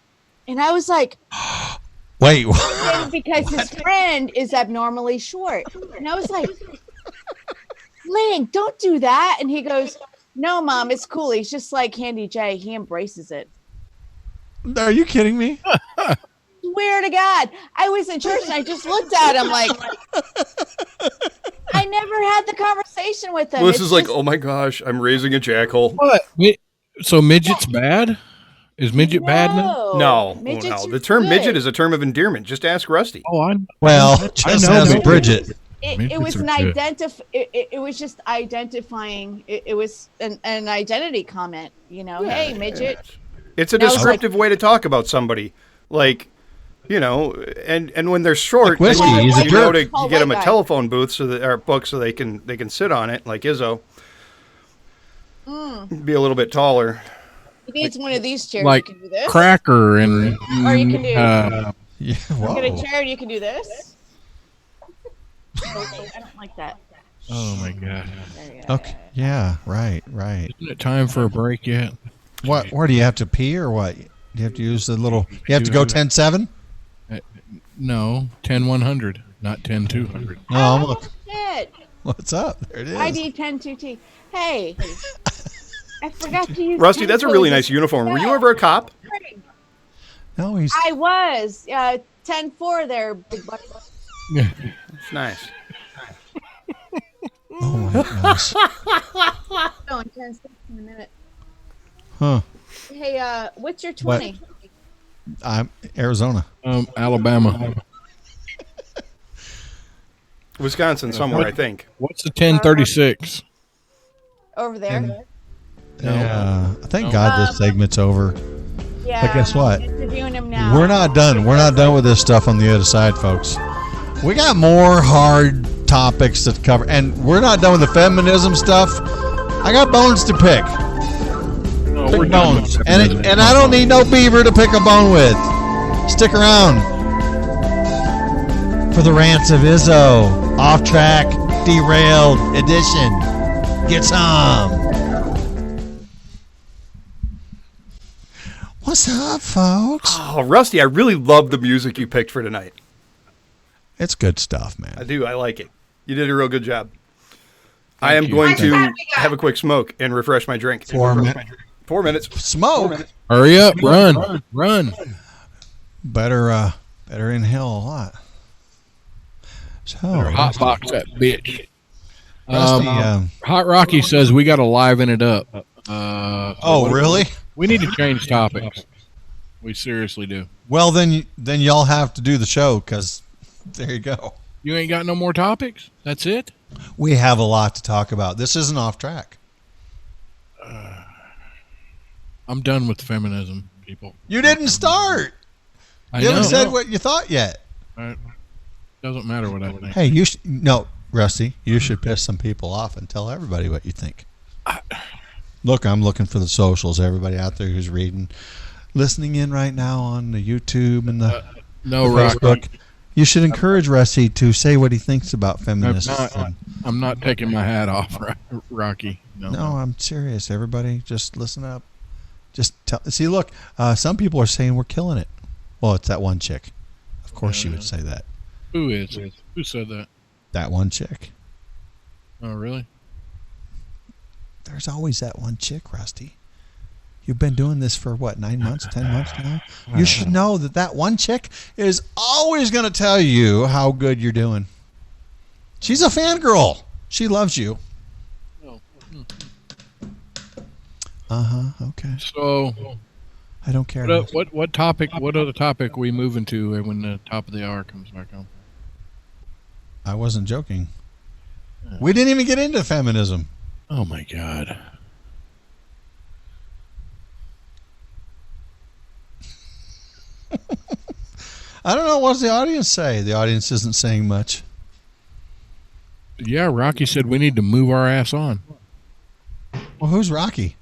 and I was like, Wait. because his friend is abnormally short, and I was like, "Link, don't do that." And he goes, "No, Mom, it's cool. He's just like Handy J. He embraces it." Are you kidding me? Swear to God, I was in church and I just looked at him like I never had the conversation with him. Melissa's like, oh my gosh, I'm raising a jackal. What? So midget's bad? Is midget bad now? No, Midgets no. The are term good. midget is a term of endearment. Just ask Rusty. Oh, Well, I just know ask midget. Bridget. It Midgets was are an good. it was just identifying. It was an identity comment. Hey, midget. It's a That was descriptive way to talk about somebody, like, and when they're short, Like whiskey, then he's a you know jerk. you get them a White guy. telephone booth or book so they can sit on it, like Izzo. Be a little bit taller. He needs one of these chairs. Like you can do this, Cracker and or you can do. Yeah. Get a Whoa. chair and you can do this. Okay, I don't like that. oh my god. There you go. Okay. Yeah. Right. Isn't it time for a break yet? What? Where do you have to pee or what? You have to use the little. You have to go 10-7? No, 10-100, not 10-200. No, look. Shit. What's up? There it is. ID 10-2T. Hey, I forgot to use. Rusty, that's a really pencils. nice uniform. Were you ever a cop? No, he's. I was 10-4 there, big buddy. It's nice. Oh my gosh. Going 10-6 in a minute. Huh. Hey, what's your 20? I'm Arizona. Alabama. Wisconsin somewhere, I think. What's the 1036? Over there. No. Yeah. Thank No. God this segment's over. Yeah. But guess what? I'm interviewing him now. We're not done. We're not done with this stuff on the other side, folks. We got more hard topics to cover, and we're not done with the feminism stuff. I got bones to pick. No, Pick we're done bones, with and that. I don't need no beaver to pick a bone with. Stick around for the rants of Izzo, off track, derailed edition. Get some. What's up, folks? Oh, Rusty, I really love the music you picked for tonight. It's good stuff, I man. do. I like it. You did a real good job. I am you. going Thank to have a quick smoke and refresh my drink. 4 minutes. 4 minutes. Smoke. Hurry up, run. Better inhale a lot. So, Hot box that bitch. Rusty, Hot Rocky says we got to liven it up. oh, really? We need to change topics. We seriously do. Well, then y'all have to do the show because there you go. You ain't got no more topics? That's it? We have a lot to talk about. This isn't off track. I'm done with feminism, people. You didn't start. I You haven't know. said what you thought yet. Doesn't matter what I think. Hey, no, Rusty. You should piss some people off and tell everybody what you think. Look, I'm looking for the socials. Everybody out there who's listening in right now on the YouTube and the No, the Rocky. Facebook. You should encourage Rusty to say what he thinks about feminists. I'm not taking my hat off, Rocky. No, I'm serious. Everybody, just listen up. Just tell. See, look, some people are saying we're killing it. Well, it's that one chick. Of course, she would say that. Who is? Who said that? That one chick. Oh, really? There's always that one chick, Rusty. You've been doing this for what, 9 months, 10 months now? You should know that one chick is always going to tell you how good you're doing. She's a fangirl. She loves you. Okay. So, I don't care. what topic? What other topic are we moving to when the top of the hour comes back on? I wasn't joking. We didn't even get into feminism. Oh my God. I don't know. What does the audience say? The audience isn't saying much. Yeah, Rocky said we need to move our ass on. Well, who's Rocky?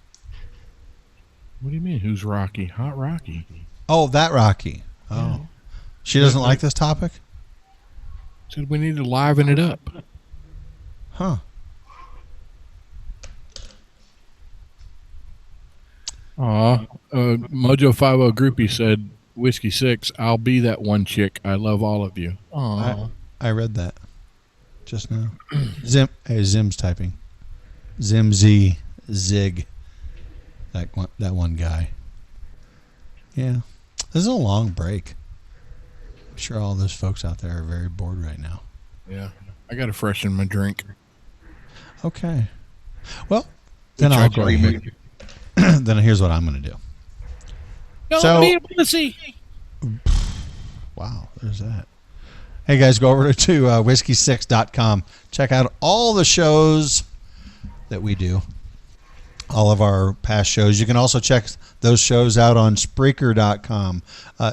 What do you mean? Who's Rocky? Hot Rocky. Oh, that Rocky. Oh. She doesn't like this topic? Said we need to liven it up. Huh. Mojo 50 groupie said, Whiskey 6, I'll be that one chick. I love all of you. Aw. I read that just now. Zim's typing. Zig. That one guy. Yeah. This is a long break. I'm sure all those folks out there are very bored right now. Yeah. I got to freshen my drink. Okay. Well, then I'll go ahead. Then here's what I'm going to do. Don't be a pussy. Wow, there's that. Hey guys, go over to whiskey6.com. Check out all the shows that we do. All of our past shows. You can also check those shows out on Spreaker.com.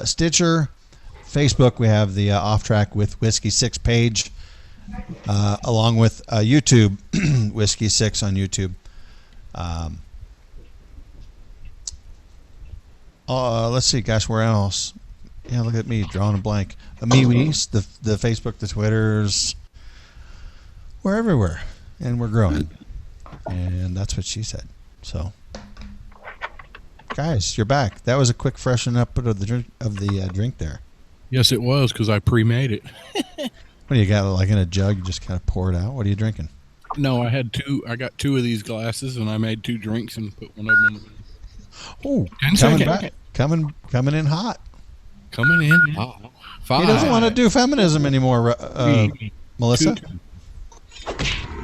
Stitcher, Facebook, we have the Off Track with Whiskey 6 page, along with YouTube, Whiskey 6 on YouTube. Let's see, gosh, where else? Yeah, look at me, drawing a blank. The MeWe's, the Facebook, the Twitters. We're everywhere, and we're growing. And that's what she said. So, guys, you're back. That was a quick freshen up of the drink there. Yes, it was, because I pre-made it. What do you got, like in a jug? You just kind of pour it out? What are you drinking? No, I got 2 of these glasses, and I made 2 drinks and put one of them in the... Oh, 10 coming seconds. back. Coming in hot. Coming in. Five. He doesn't want to do feminism anymore, Melissa. 2.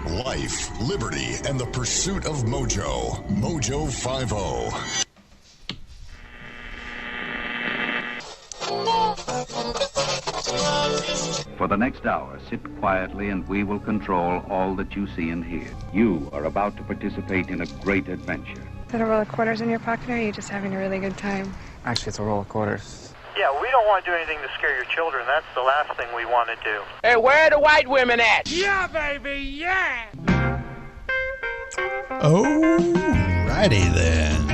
Life, liberty, and the pursuit of mojo. Mojo 50. For the next hour, sit quietly and we will control all that you see and hear. You are about to participate in a great adventure. Is that a roll of quarters in your pocket, or are you just having a really good time? Actually, it's a roll of quarters. Yeah, we don't want to do anything to scare your children. That's the last thing we want to do. Hey, where are the white women at? Yeah, baby, yeah! Alrighty then.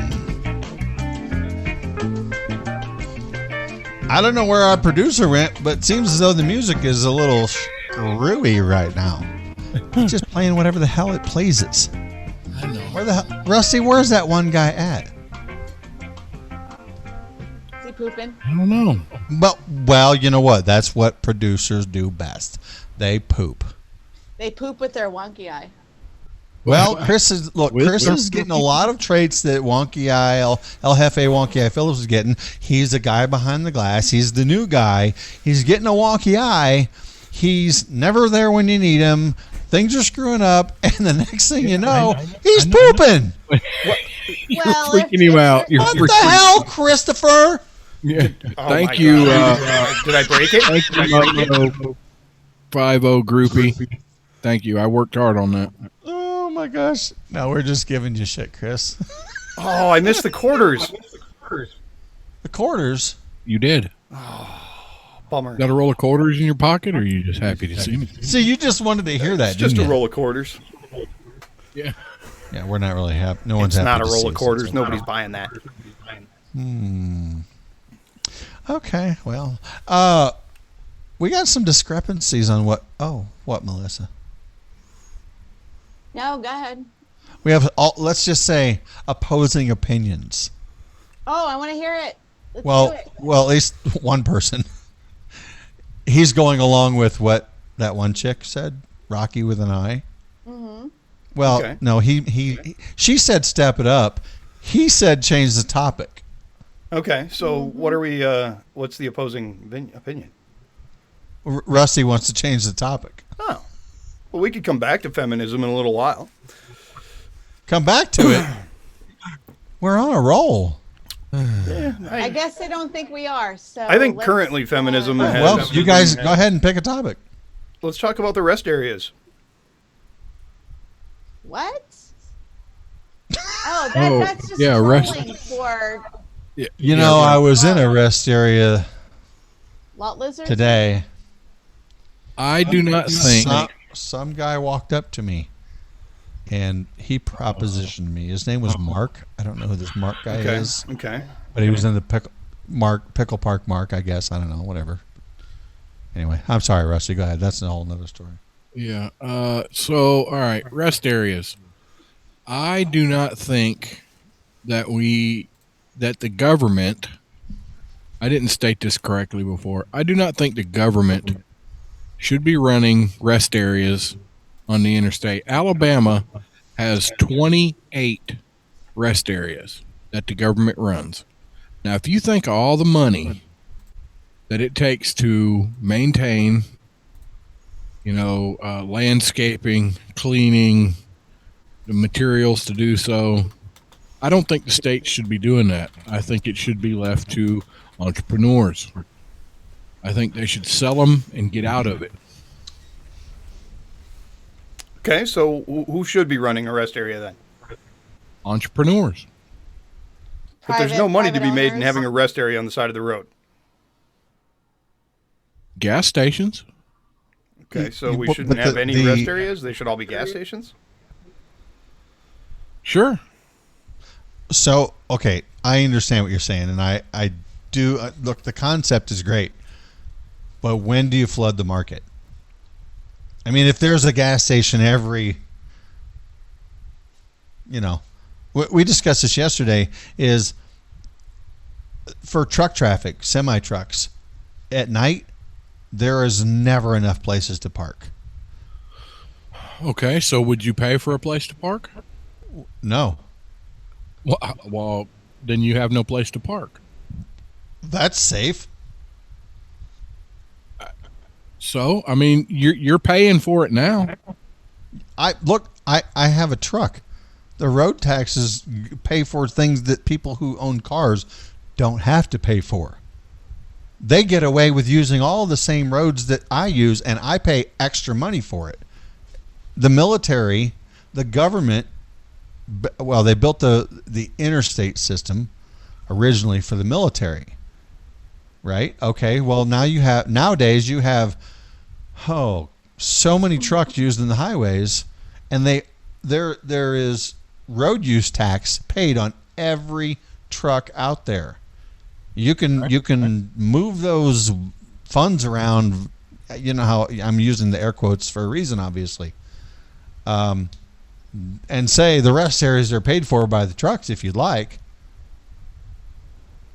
I don't know where our producer went, but it seems as though the music is a little screwy right now. It's just playing whatever the hell it pleases. I know. Where the hell, Rusty? Where's that one guy at? Is he pooping? I don't know. But well, you know what? That's what producers do best. They poop. They poop with their wonky eye. Well, Chris is getting a lot of traits that Wonky Eye, El Jefe Wonky Eye Phillips is getting. He's the guy behind the glass. He's the new guy. He's getting a wonky eye. He's never there when you need him. Things are screwing up, and the next thing you know, he's pooping. You're freaking him out. What the hell, Christopher? Yeah. Oh Thank my you. God. Did I break it? Thank you, Mojo 50 groupie. Thank you. I worked hard on that. Oh my gosh! No, we're just giving you shit, Chris. Oh, I missed the quarters. The quarters. You did. Bummer. Got a roll of quarters in your pocket, or are you just happy to see me? See, you just wanted to hear that. It's just didn't a you? roll of quarters. Yeah. Yeah, we're not really happy. No one's It's happy. not a to roll see of us. quarters. Nobody's buying that. Okay, well, we got some discrepancies on what Melissa? No, go ahead. We have let's just say opposing opinions. Oh, I want to hear it. Let's do Well, it. at least one person. He's going along with what that one chick said, Rocky with an I. Mm-hmm. Well, Okay. no, she said step it up. He said change the topic. Okay, so what are we? What's the opposing opinion? Rusty wants to change the topic. Oh, Well, we could come back to feminism in a little while. Come back to it. We're on a roll. Yeah, I guess they don't think we are. So I think let's, currently feminism has... Well, you guys go ahead and pick a topic. Let's talk about the rest areas. What? Oh, that's just yeah, trolling for You know, I was in a rest area lot lizards today. I do not think. Some guy walked up to me, and he propositioned me. His name was Mark. I don't know who this Mark guy is. Okay. But he was in the Pickle Park Mark, I guess. I don't know, whatever. Anyway, I'm sorry, Rusty. Go ahead. That's a whole nother story. Yeah. So, all right, rest areas. I do not think that the government. I didn't state this correctly before. I do not think the government should be running rest areas on the interstate. Alabama has 28 rest areas that the government runs. Now, if you think of all the money that it takes to maintain, landscaping, cleaning, the materials to do so, I don't think the state should be doing that. I think it should be left to entrepreneurs. I think they should sell them and get out of it. Okay, so who should be running a rest area then? Entrepreneurs. But there's no money to be made in owners. having a rest area on the side of the road. Gas stations. Okay, so we But shouldn't the- have any the- rest areas? They should all be gas stations? Sure. So, okay, I understand what you're saying, and I do look. The concept is great, but when do you flood the market? I mean, if there's a gas station every, we discussed this yesterday. Is for truck traffic, semi trucks, at night, there is never enough places to park. Okay, so would you pay for a place to park? No, Well, then you have no place to park. that's safe. So, I mean, you're paying for it now. I have a truck. The road taxes pay for things that people who own cars don't have to pay for. They get away with using all the same roads that I use, and I pay extra money for it. The military, the government, well, they built the interstate system originally for the military, right? Okay, well, nowadays you have so many trucks used in the highways, and there is road use tax paid on every truck out there. You can move those funds around. You know how I'm using the air quotes for a reason, obviously. And say the rest areas are paid for by the trucks if you'd like.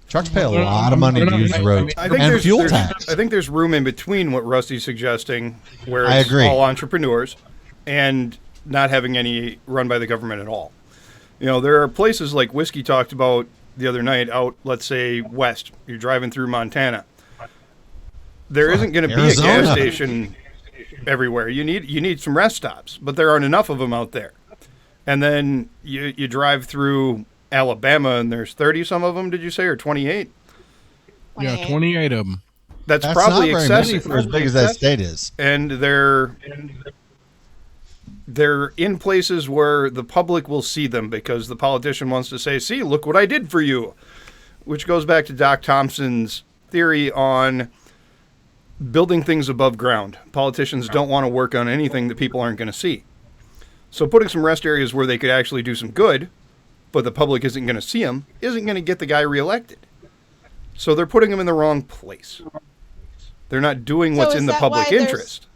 Trucks pay a lot of money to use the roads and fuel tax. I think there's room in between what Rusty's suggesting, where I it's agree. all entrepreneurs, and not having any run by the government at all. There are places like Whiskey talked about the other night out, let's say, west. You're driving through Montana. There isn't going to be a gas station everywhere. You need some rest stops, but there aren't enough of them out there. And then you drive through Alabama, and there's 30 some of them, did you say, or 28? Yeah, 28 of them. That's probably not very many excessive for as big as that state is. And they're in places where the public will see them because the politician wants to say, see, look what I did for you, which goes back to Doc Thompson's theory on building things above ground. Politicians don't want to work on anything that people aren't going to see. So putting some rest areas where they could actually do some good, but the public isn't going to see them, isn't going to get the guy reelected. So they're putting him in the wrong place. They're not doing what's in the public interest.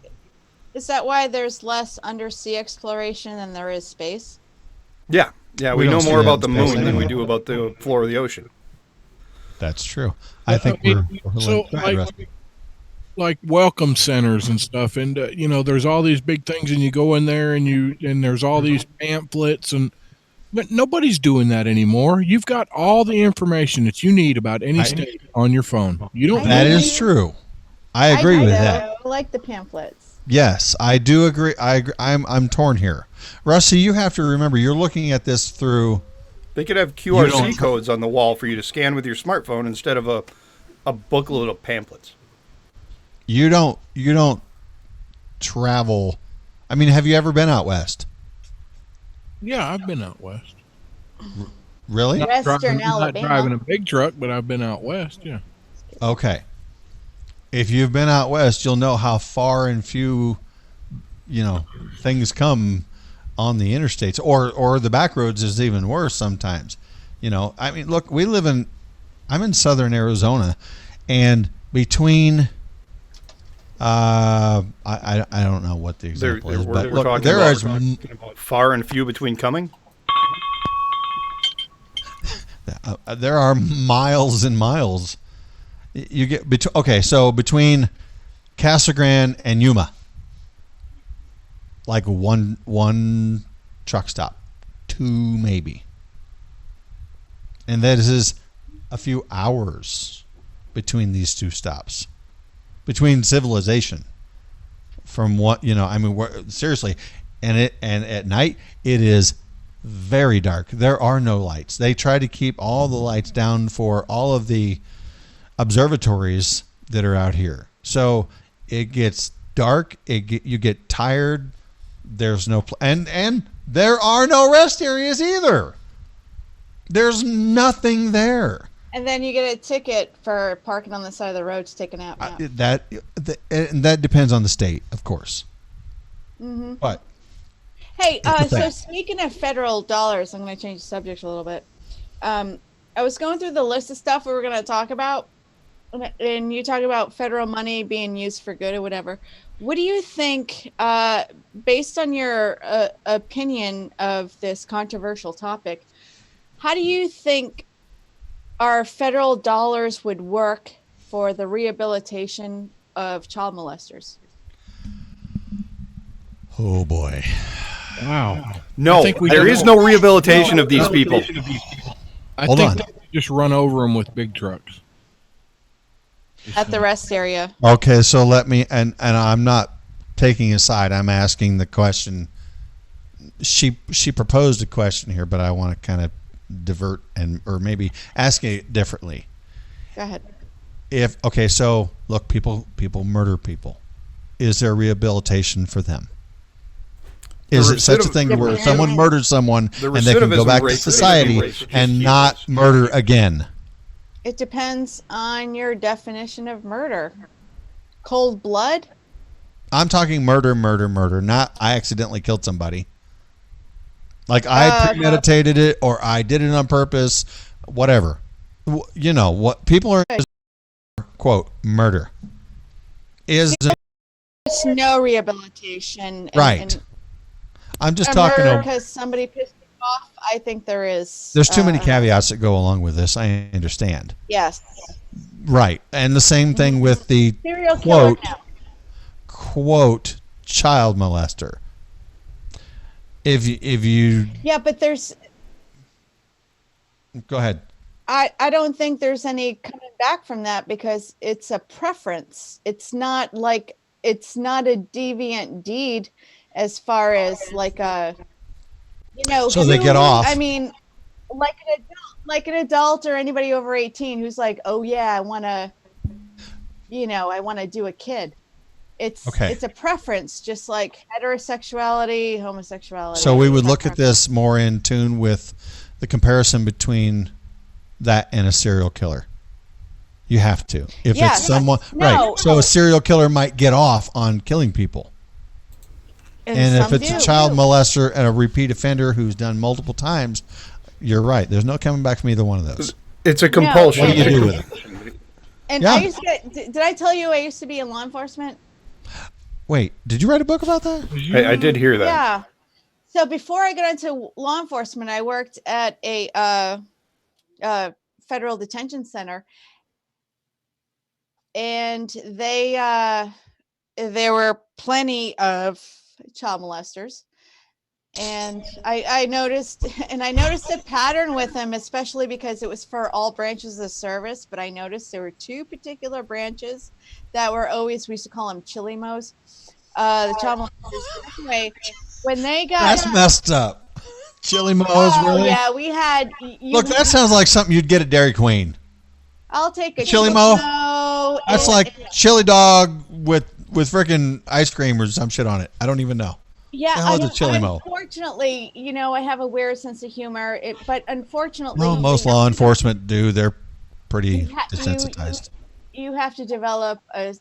Is that why there's less undersea exploration than there is space? Yeah. We know don't see more that about in the space moon than we anyway. do about the floor of the ocean. That's true. I think we're So, go ahead, Rusty. like welcome centers and stuff, and there's all these big things, and you go in there and there's all these pamphlets, but nobody's doing that anymore. You've got all the information that you need about any state on your phone. You don't. That is true. I agree with that. I like the pamphlets. Yes, I do agree. I'm torn here. Rusty, you have to remember you're looking at this through. They could have QRC codes on the wall for you to scan with your smartphone instead of a booklet of pamphlets. You don't travel. I mean, have you ever been out west? Yeah, I've been out west. Really? Western Not Alabama. driving a big truck, but I've been out west. Yeah. Okay. If you've been out west, you'll know how far and few, things come on the interstates, or the back roads is even worse sometimes. I mean, look, I'm in southern Arizona, and between, I don't know what the example is, but look, there is far and few between coming. There are miles and miles. You get so between Casa Grande and Yuma, like one truck stop, two maybe, and that is a few hours between these two stops, between civilization. From what I mean, seriously, and at night it is very dark. There are no lights. They try to keep all the lights down for all of the observatories that are out here. So it gets dark. You get tired. There's no and there are no rest areas either. There's nothing there. And then you get a ticket for parking on the side of the road to take a nap. That depends on the state, of course. Mm-hmm. But hey, so speaking of federal dollars, I'm going to change the subject a little bit. I was going through the list of stuff we were going to talk about, and you talk about federal money being used for good or whatever. What do you think, based on your opinion of this controversial topic, how do you think our federal dollars would work for the rehabilitation of child molesters? Oh boy. Wow. No, there is no rehabilitation of these people. I Hold think on. they just run over them with big trucks. At the rest area. Okay, so let me and I'm not taking a side. I'm asking the question. She proposed a question here, but I want to kind of divert or maybe ask it differently. Go ahead. So look, people murder people. Is there rehabilitation for them? Is it such a thing where someone murdered someone and they can go back to society and not murder again? It depends on your definition of murder. Cold blood? I'm talking murder, not I accidentally killed somebody. Like I premeditated it or I did it on purpose, whatever. You know, what people are, quote, murder. There's no rehabilitation. Right. I'm just talking because somebody pissed you off. I think there is. There's too many caveats that go along with this. I understand. Yes. Right. And the same thing with the serial killer quote child molester. If you Yeah, but there's go ahead. I don't think there's any coming back from that because it's a preference. It's not a deviant deed as far as like a so they get off. I mean, like an adult or anybody over 18 who's like, oh yeah, I want to do a kid. It's a preference, just like heterosexuality, homosexuality. So we would look at this more in tune with the comparison between that and a serial killer. You have to. If it's someone right. So a serial killer might get off on killing people. And if it's a child molester and a repeat offender who's done multiple times, you're right. There's no coming back from either one of those. It's a compulsion. What do you do with it? And I used to did I tell you I used to be in law enforcement? Wait, did you write a book about that? I did hear that. Yeah. So before I got into law enforcement, I worked at a federal detention center, and there were plenty of child molesters, and I noticed a pattern with them, especially because it was for all branches of service. But I noticed there were two particular branches that were always, we used to call them chili-mos, the child molesters. Anyway, when they got That's messed up. Chili Mo's, oh, really? yeah, we had. Look, that sounds like something you'd get at Dairy Queen. I'll take a Chili Mo? Mo. That's and- like chili dog with freaking ice cream or some shit on it. I don't even know. Yeah, The hell is a Chili Mo? Unfortunately, I have a weird sense of humor. But unfortunately, Well, most law enforcement do. They're pretty You ha- desensitized. you have to develop a.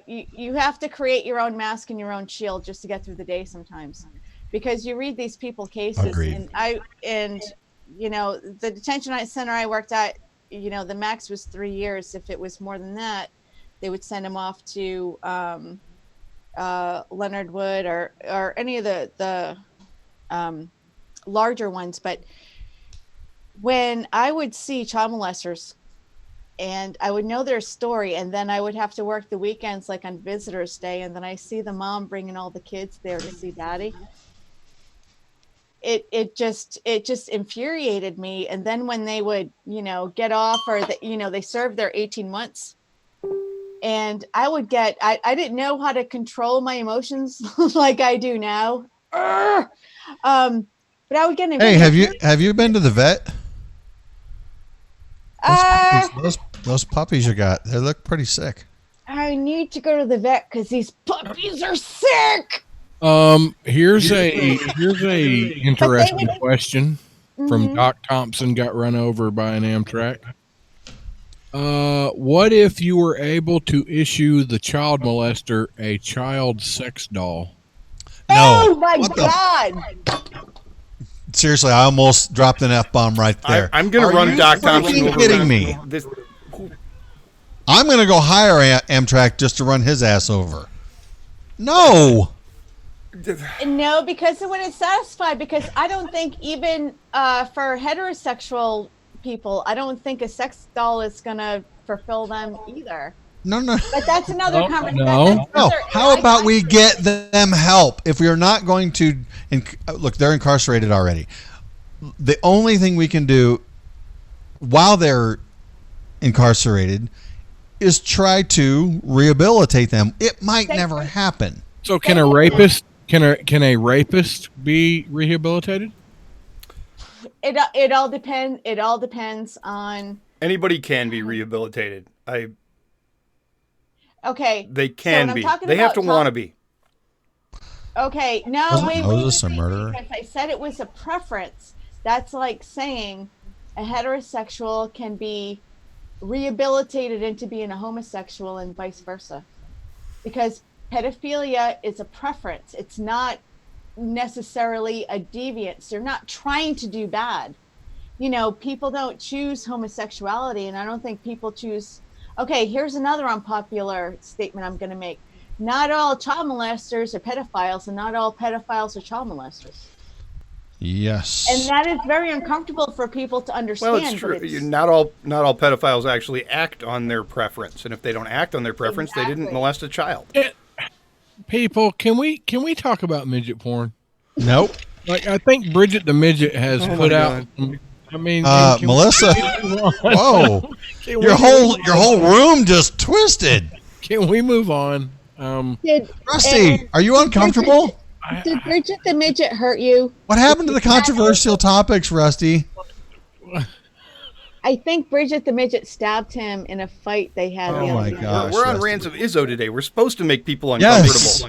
You have to create your own mask and your own shield just to get through the day sometimes, because you read these people cases, Agreed. and the detention center I worked at, the max was 3 years. If it was more than that, they would send them off to Leonard Wood or any of the larger ones. But when I would see child molesters and I would know their story, and then I would have to work the weekends like on Visitors Day, and then I see the mom bringing all the kids there to see daddy. It just infuriated me. And then when they would get off, or they served their 18 months, and I would get I didn't know how to control my emotions like I do now. But I would get Hey, have you been to the vet? Those puppies you got, they look pretty sick. I need to go to the vet because these puppies are sick. Here's a interesting question from Doc Thompson. Got run over by an Amtrak. What if you were able to issue the child molester a child sex doll? No. Oh my What the God! Seriously, I almost dropped an F-bomb right there. I'm going to run Doc Thompson freaking over. kidding me? I'm going to go hire Amtrak just to run his ass over. No. No, because when it's satisfied, because I don't think even for heterosexual people, I don't think a sex doll is gonna fulfill them either. No. But that's another conversation. No. How about we get them help? If we are not going to look, they're incarcerated already. The only thing we can do while they're incarcerated is try to rehabilitate them. It might never happen. So can a rapist can a rapist be rehabilitated? It all depends. It all depends on. Anybody can be rehabilitated. Okay. They can so be. talking They have about to want to be. Okay. No, Wasn't wait. Moses a murderer? If I said it was a preference, that's like saying a heterosexual can be rehabilitated into being a homosexual and vice versa, because pedophilia is a preference. It's not necessarily a deviance. They're not trying to do bad. People don't choose homosexuality, and I don't think people choose. Okay, here's another unpopular statement I'm going to make. Not all child molesters are pedophiles, and not all pedophiles are child molesters. Yes. And that is very uncomfortable for people to understand. Well, it's true. Not all pedophiles actually act on their preference, and if they don't act on their preference, they didn't molest a child. People, can we talk about midget porn? Nope. Like, I think Bridget the Midget has put out. I mean, can Melissa. Whoa, your whole room just twisted. Can we move on? Rusty, are you uncomfortable? Did Bridget the Midget hurt you? What happened to the controversial topics, Rusty? I think Bridget the Midget stabbed him in a fight they had. Oh my gosh. We're on Rusty. Rants of Izzo today. We're supposed to make people uncomfortable. Yes.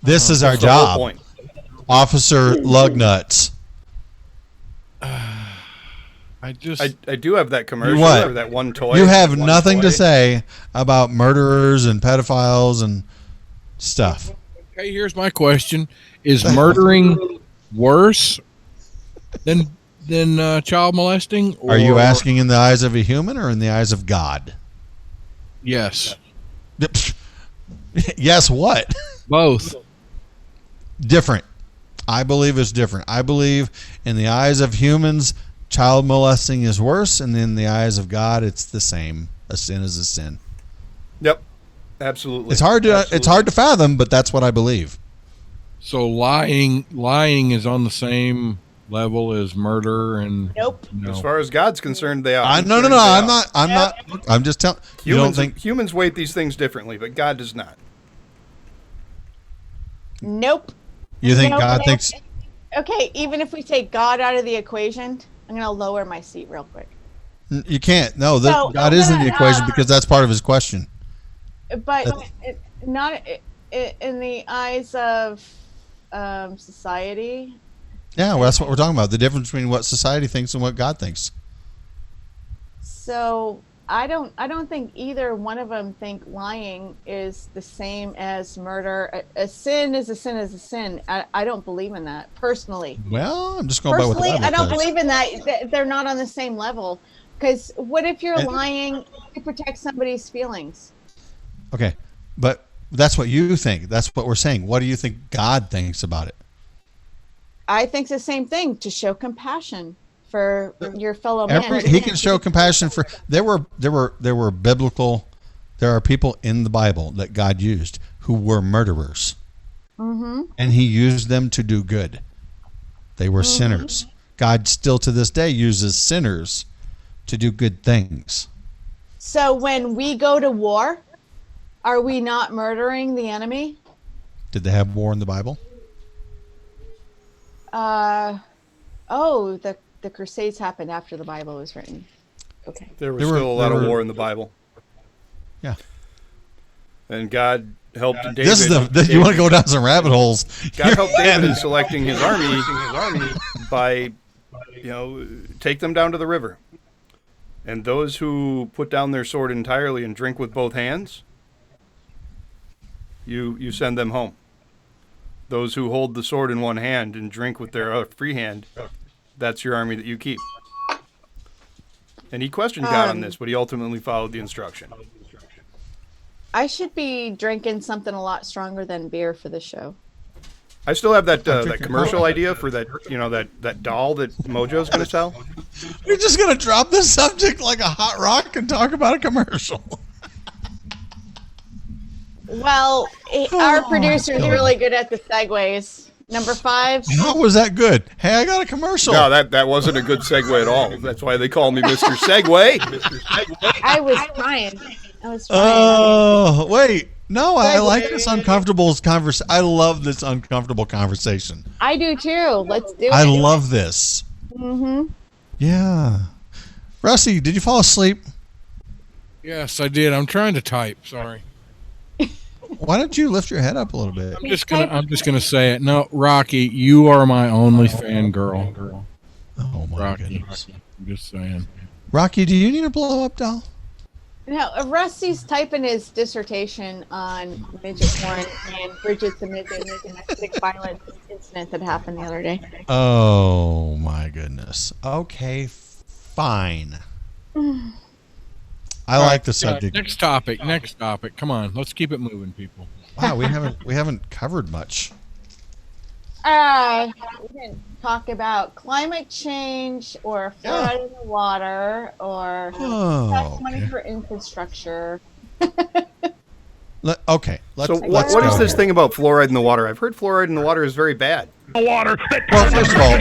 This is our That's the whole job. point. Officer Lugnuts. I do have that commercial. What? Or that one toy. You have One nothing toy. to say about murderers and pedophiles and stuff. Okay, here's my question: is murdering worse than child molesting? Are you asking in the eyes of a human or in the eyes of God? Yes. Yes, what? Both. Different. I believe it's different. I believe in the eyes of humans, child molesting is worse, and in the eyes of God, it's the same. A sin is a sin. Yep. Absolutely. It's hard to fathom, but that's what I believe. So lying is on the same level as murder and nope. No. As far as God's concerned, they are. No. I'm not. I'm just telling. You don't think humans weight these things differently, but God does not. Nope. You think No, God no. thinks? Okay, even if we take God out of the equation, I'm going to lower my seat real quick. You can't. No, No, God no, is in no, the no. equation because that's part of his question. But not in the eyes of society. Yeah, well, that's what we're talking about. The difference between what society thinks and what God thinks. So I don't think either one of them think lying is the same as murder. A sin is a sin is a sin. I don't believe in that personally. Well, I'm just going by what the Personally, Bible I don't says. believe in that. They're not on the same level. Because what if you're lying to protect somebody's feelings? Okay, but that's what you think. That's what we're saying. What do you think God thinks about it? I think the same thing, to show compassion for your fellow man. He can show compassion for. There were biblical. There are people in the Bible that God used who were murderers, and He used them to do good. They were sinners. God still to this day uses sinners to do good things. So when we go to war, are we not murdering the enemy? Did they have war in the Bible? The Crusades happened after the Bible was written. Okay. There was still a lot of war in the Bible. Yeah. And God helped David. This is you want to go down some rabbit holes. God helped David in selecting his army by, take them down to the river. And those who put down their sword entirely and drink with both hands, you send them home. Those who hold the sword in one hand and drink with their free hand, that's your army that you keep. And he questioned God on this, but he ultimately followed the instruction. I should be drinking something a lot stronger than beer for the show. I still have that commercial idea for that that doll that Mojo's going to sell. We're just going to drop this subject like a hot rock and talk about a commercial. Well, our producer's really good at the segues. Number 5. How was that good? Hey, I got a commercial. No, that wasn't a good segue at all. That's why they call me Mr. Segway. I was trying. Oh, wait. No, I like this uncomfortable conversation. I love this uncomfortable conversation. I do too. Let's do it. I love this. Mm-hmm. Yeah. Rusty, did you fall asleep? Yes, I did. I'm trying to type. Sorry. Why don't you lift your head up a little bit? I'm just gonna say it. No, Rocky, you are my only fan girl. Oh my Rocky, goodness. I'm just saying. Rocky, do you need a blow up doll? No, Rusty's typing his dissertation on midget porn and Bridget the midget and the domestic violence incident that happened the other day. Oh my goodness. Okay, fine. I like the subject. Next topic. Come on, let's keep it moving, people. Wow, we haven't covered much. We didn't talk about climate change or fluoride in the water or tax money for infrastructure. Okay. So what is this thing about fluoride in the water? I've heard fluoride in the water is very bad. Water. Well, first of all,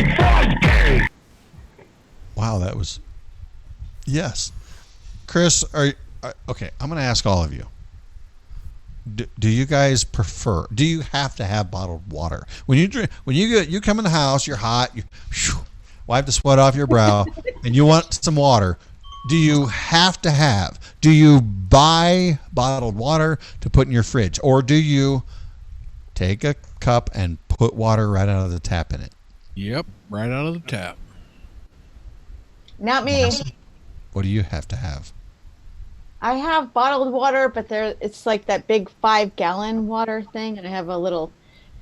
wow, that was yes. Chris, okay? I'm going to ask all of you. Do you guys prefer? Do you have to have bottled water when you drink? When you come in the house, you're hot. You wipe the sweat off your brow, and you want some water. Do you have to have? Do you buy bottled water to put in your fridge, or do you take a cup and put water right out of the tap in it? Yep, right out of the tap. Not me. What do you have to have? I have bottled water, but it's like that big 5-gallon water thing, and I have a little.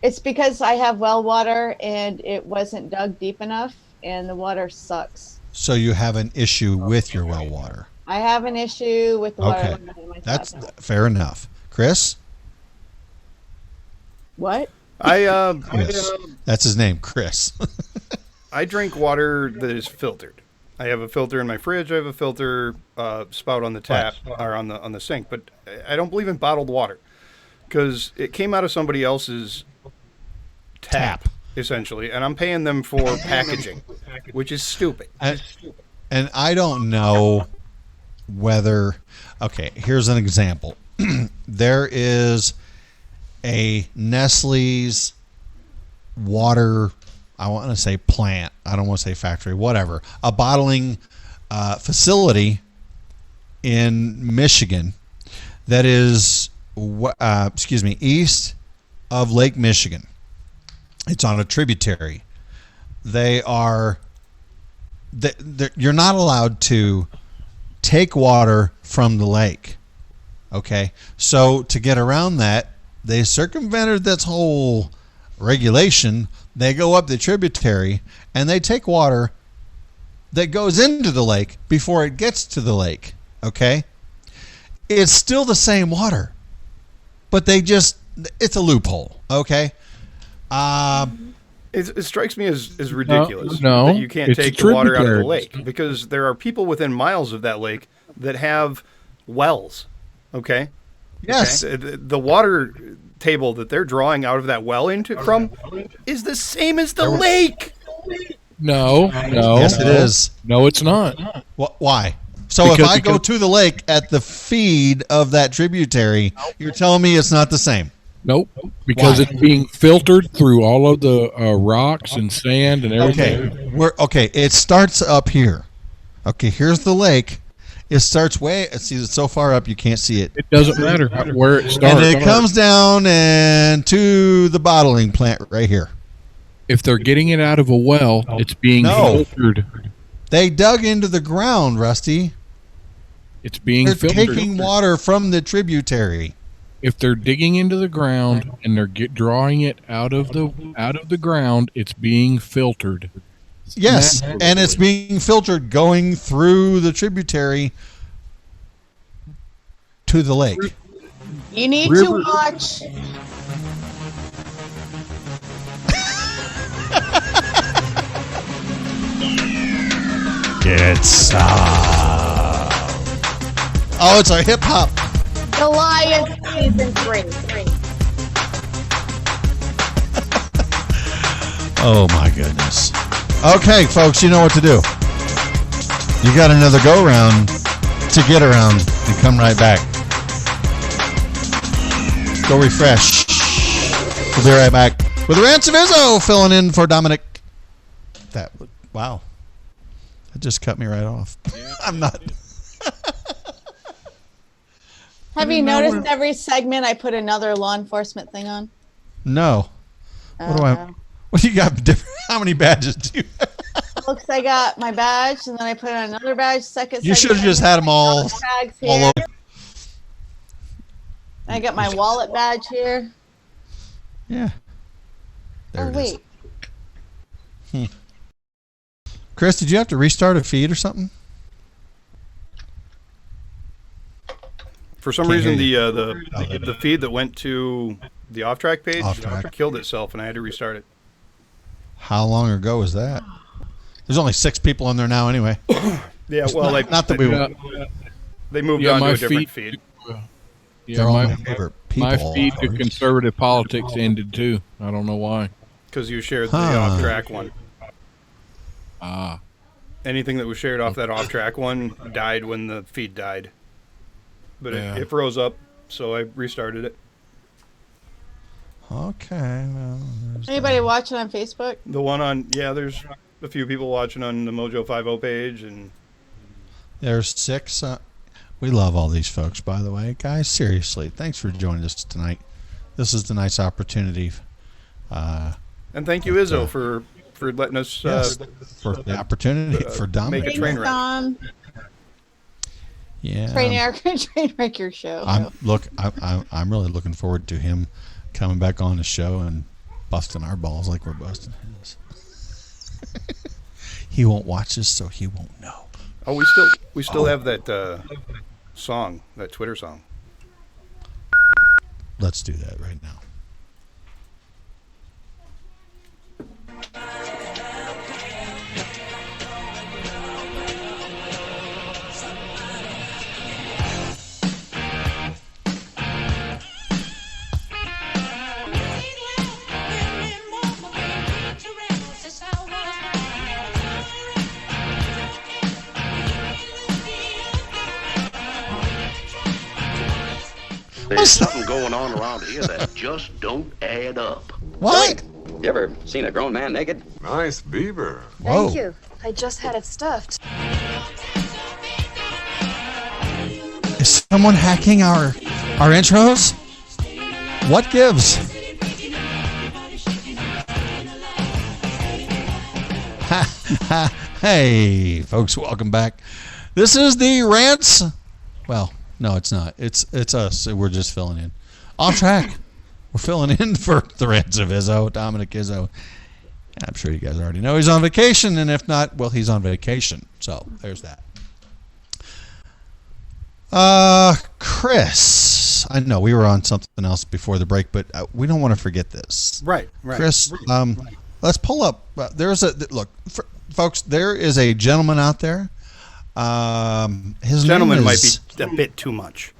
It's because I have well water and it wasn't dug deep enough, and the water sucks. So you have an issue with your well water. I have an issue with the water. Okay, that's fair enough. Chris? What? Chris. That's his name, Chris. I drink water that is filtered. I have a filter in my fridge. I have a filter spout on the tap or on the sink. But I don't believe in bottled water because it came out of somebody else's tap essentially, and I'm paying them for packaging, which is stupid. And I don't know whether. Okay, here's an example. There is a Nestle's water, I want to say plant, I don't want to say factory, whatever, a bottling facility in Michigan that is, east of Lake Michigan. It's on a tributary. You're not allowed to take water from the lake. Okay, so to get around that, they circumvented this whole regulation. They go up the tributary and they take water that goes into the lake before it gets to the lake. Okay, it's still the same water, but it's a loophole. Okay. It strikes me as ridiculous No, that you can't it's take the water out of the tributary. lake, because there are people within miles of that lake that have wells. Okay. Yes. Okay? The water table that they're drawing out of that well from is the same as the lake. No. Yes, it is. No, it's not. Why? So if Because- I go to the lake at the feed of that tributary, you're telling me it's not the same? Nope. Because Why? it's being filtered through all of the rocks and sand and everything. Okay. It starts up here. Okay, here's the lake. It starts it's so far up you can't see it. It doesn't matter where it starts. And it comes down and to the bottling plant right here. If they're getting it out of a well, it's being filtered. They dug into the ground, Rusty. It's being They're filtered. taking water from the tributary. If they're digging into the ground and they're drawing it out of the ground, it's being filtered. Yes, and it's being filtered going through the tributary to the lake. You need to watch. It's oh, it's our hip hop. Goliath season 3. Oh my goodness. Okay, folks, you know what to do. You got another go round to get around and come right back. Go refresh. We'll be right back with Rants of Izzo filling in for Dominic. Wow. That just cut me right off. I'm not. Have you noticed every segment I put another law enforcement thing on? No. What do you got? How many badges do you have? Looks, I got my badge, and then I put on another badge. You should have just had them all here. over. I got my wallet badge here. Yeah. There it is. Wait. Chris, did you have to restart a feed or something? For some reason, the feed that went to the off-track page killed itself, and I had to restart it. How long ago was that? There's only 6 people on there now, anyway. Yeah, well, they moved on to a different feed. Yeah, my favorite people. My feed to conservative politics ended too. I don't know why. Because you shared the off-track one. Ah. Anything that was shared off that off-track one died when the feed died. But Yeah. it froze up, so I restarted it. Okay. Well, Anybody watching on Facebook? The one on, there's a few people watching on the Mojo 50 page, and there's 6. We love all these folks, by the way. Guys, seriously, thanks for joining us tonight. This is the nice opportunity. And thank you, Izzo, for letting us for the opportunity for Dominic. Make a train wreck. Yeah. Train wreck your show. I'm really looking forward to him coming back on the show and busting our balls like we're busting his. He won't watch this, so he won't know. Oh, we still have that song, that Twitter song. Let's do that right now. There's something going on around here that just don't add up. What? You ever seen a grown man naked? Nice beaver. Whoa. Thank you. I just had it stuffed. Is someone hacking our intros? What gives? Hey, folks, welcome back. This is the Rants. Well, no, it's not. It's us. We're just filling in. Off track. We're filling in for the Rants of Izzo, Dominic Izzo. I'm sure you guys already know he's on vacation, and if not, well, he's on vacation. So there's that. Chris, I know we were on something else before the break, but we don't want to forget this. Right. Chris, let's pull up. Look, folks, there is a gentleman out there. His Gentleman name might is, be a bit too much.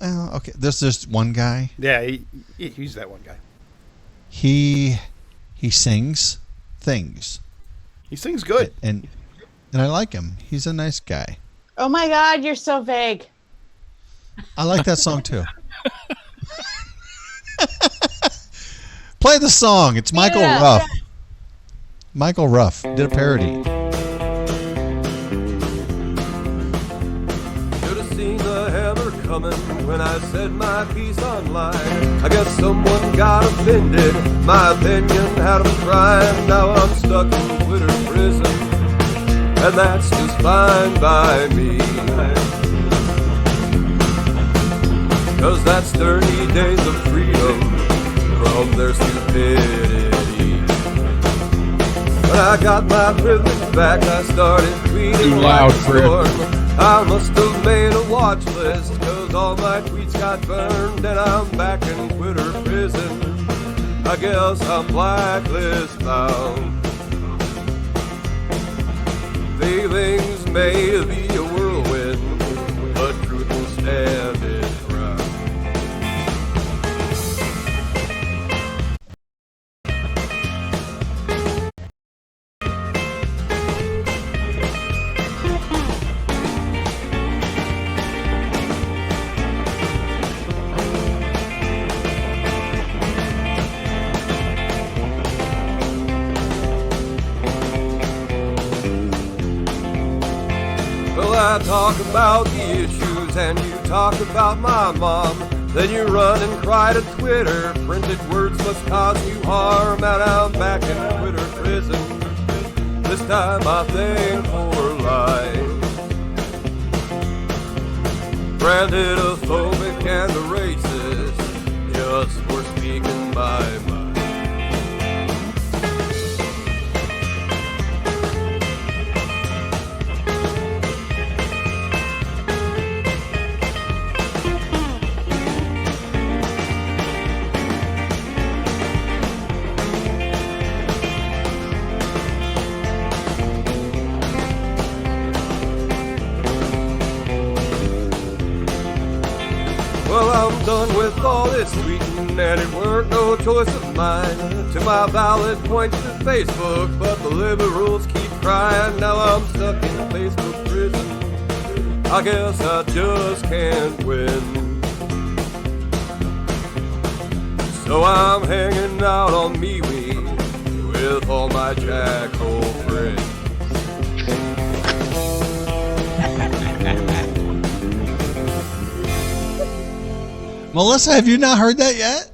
Well, okay. There's just one guy. Yeah, he's that one guy. He sings things. He sings good, and I like him. He's a nice guy. Oh my God, you're so vague. I like that song too. Play the song. It's Michael Ruff. Michael Ruff did a parody. Seen the hammer coming when I said my piece online. I guess someone got offended. My opinion had them crying. Now I'm stuck in Twitter prison, and that's just fine by me. 'Cause that's 30 days of freedom from their stupidity. When I got my privilege back, I started tweeting. Too loud, Fred. I must have made a watch list, 'cause all my tweets got burned, and I'm back in Twitter prison. I guess I'm blacklist bound. Feelings may be a whirlwind, but truth will stand its ground. I talk about the issues and you talk about my mom. Then you run and cry to Twitter. Printed words must cause you harm, and I'm back in Twitter prison. This time I think for life. Branded a phobic and a racist, just for speaking my mind. Well, I'm done with all this tweeting, and it weren't no choice of mine. To my valid points to Facebook, but the liberals keep crying. Now I'm stuck in Facebook prison. I guess I just can't win. So I'm hanging out on MeWe with all my jackhole friends. Melissa, have you not heard that yet?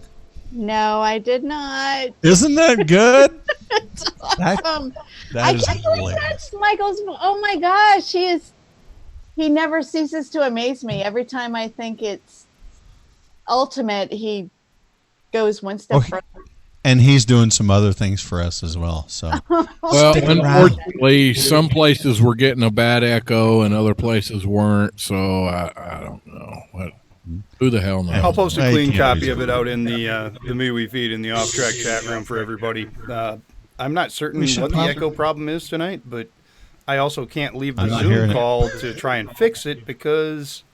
No, I did not. Isn't that good? It's awesome. That I is can't believe hilarious. that's Michael's. Oh my gosh, he never ceases to amaze me. Every time I think it's ultimate, he goes one step further. And he's doing some other things for us as well. So, well, stick around. unfortunately, some places were getting a bad echo and other places weren't. So I don't know. Who the hell knows? I'll post a clean copy of it out in the MeWe feed in the off-track chat room for everybody. I'm not certain what the echo problem is tonight, but I also can't leave the Zoom call to try and fix it because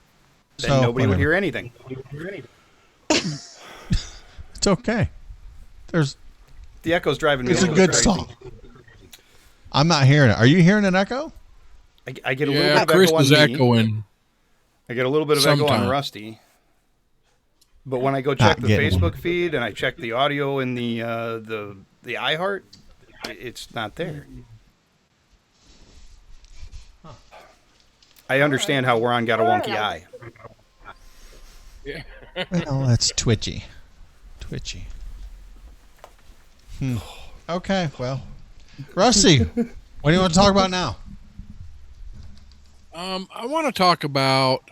then nobody would hear anything. It's okay. The echo's driving me. It's a good song. I'm not hearing it. Are you hearing an echo? I get a little bit of Chris echo on is me. echoing. I get a little bit of echo on Rusty. But when I go check Not the getting Facebook feed and I check the audio in the iHeart, it's not there. I understand how Ron got a wonky eye. Yeah. Well, that's twitchy. Okay, well, Rusty, what do you want to talk about now? I want to talk about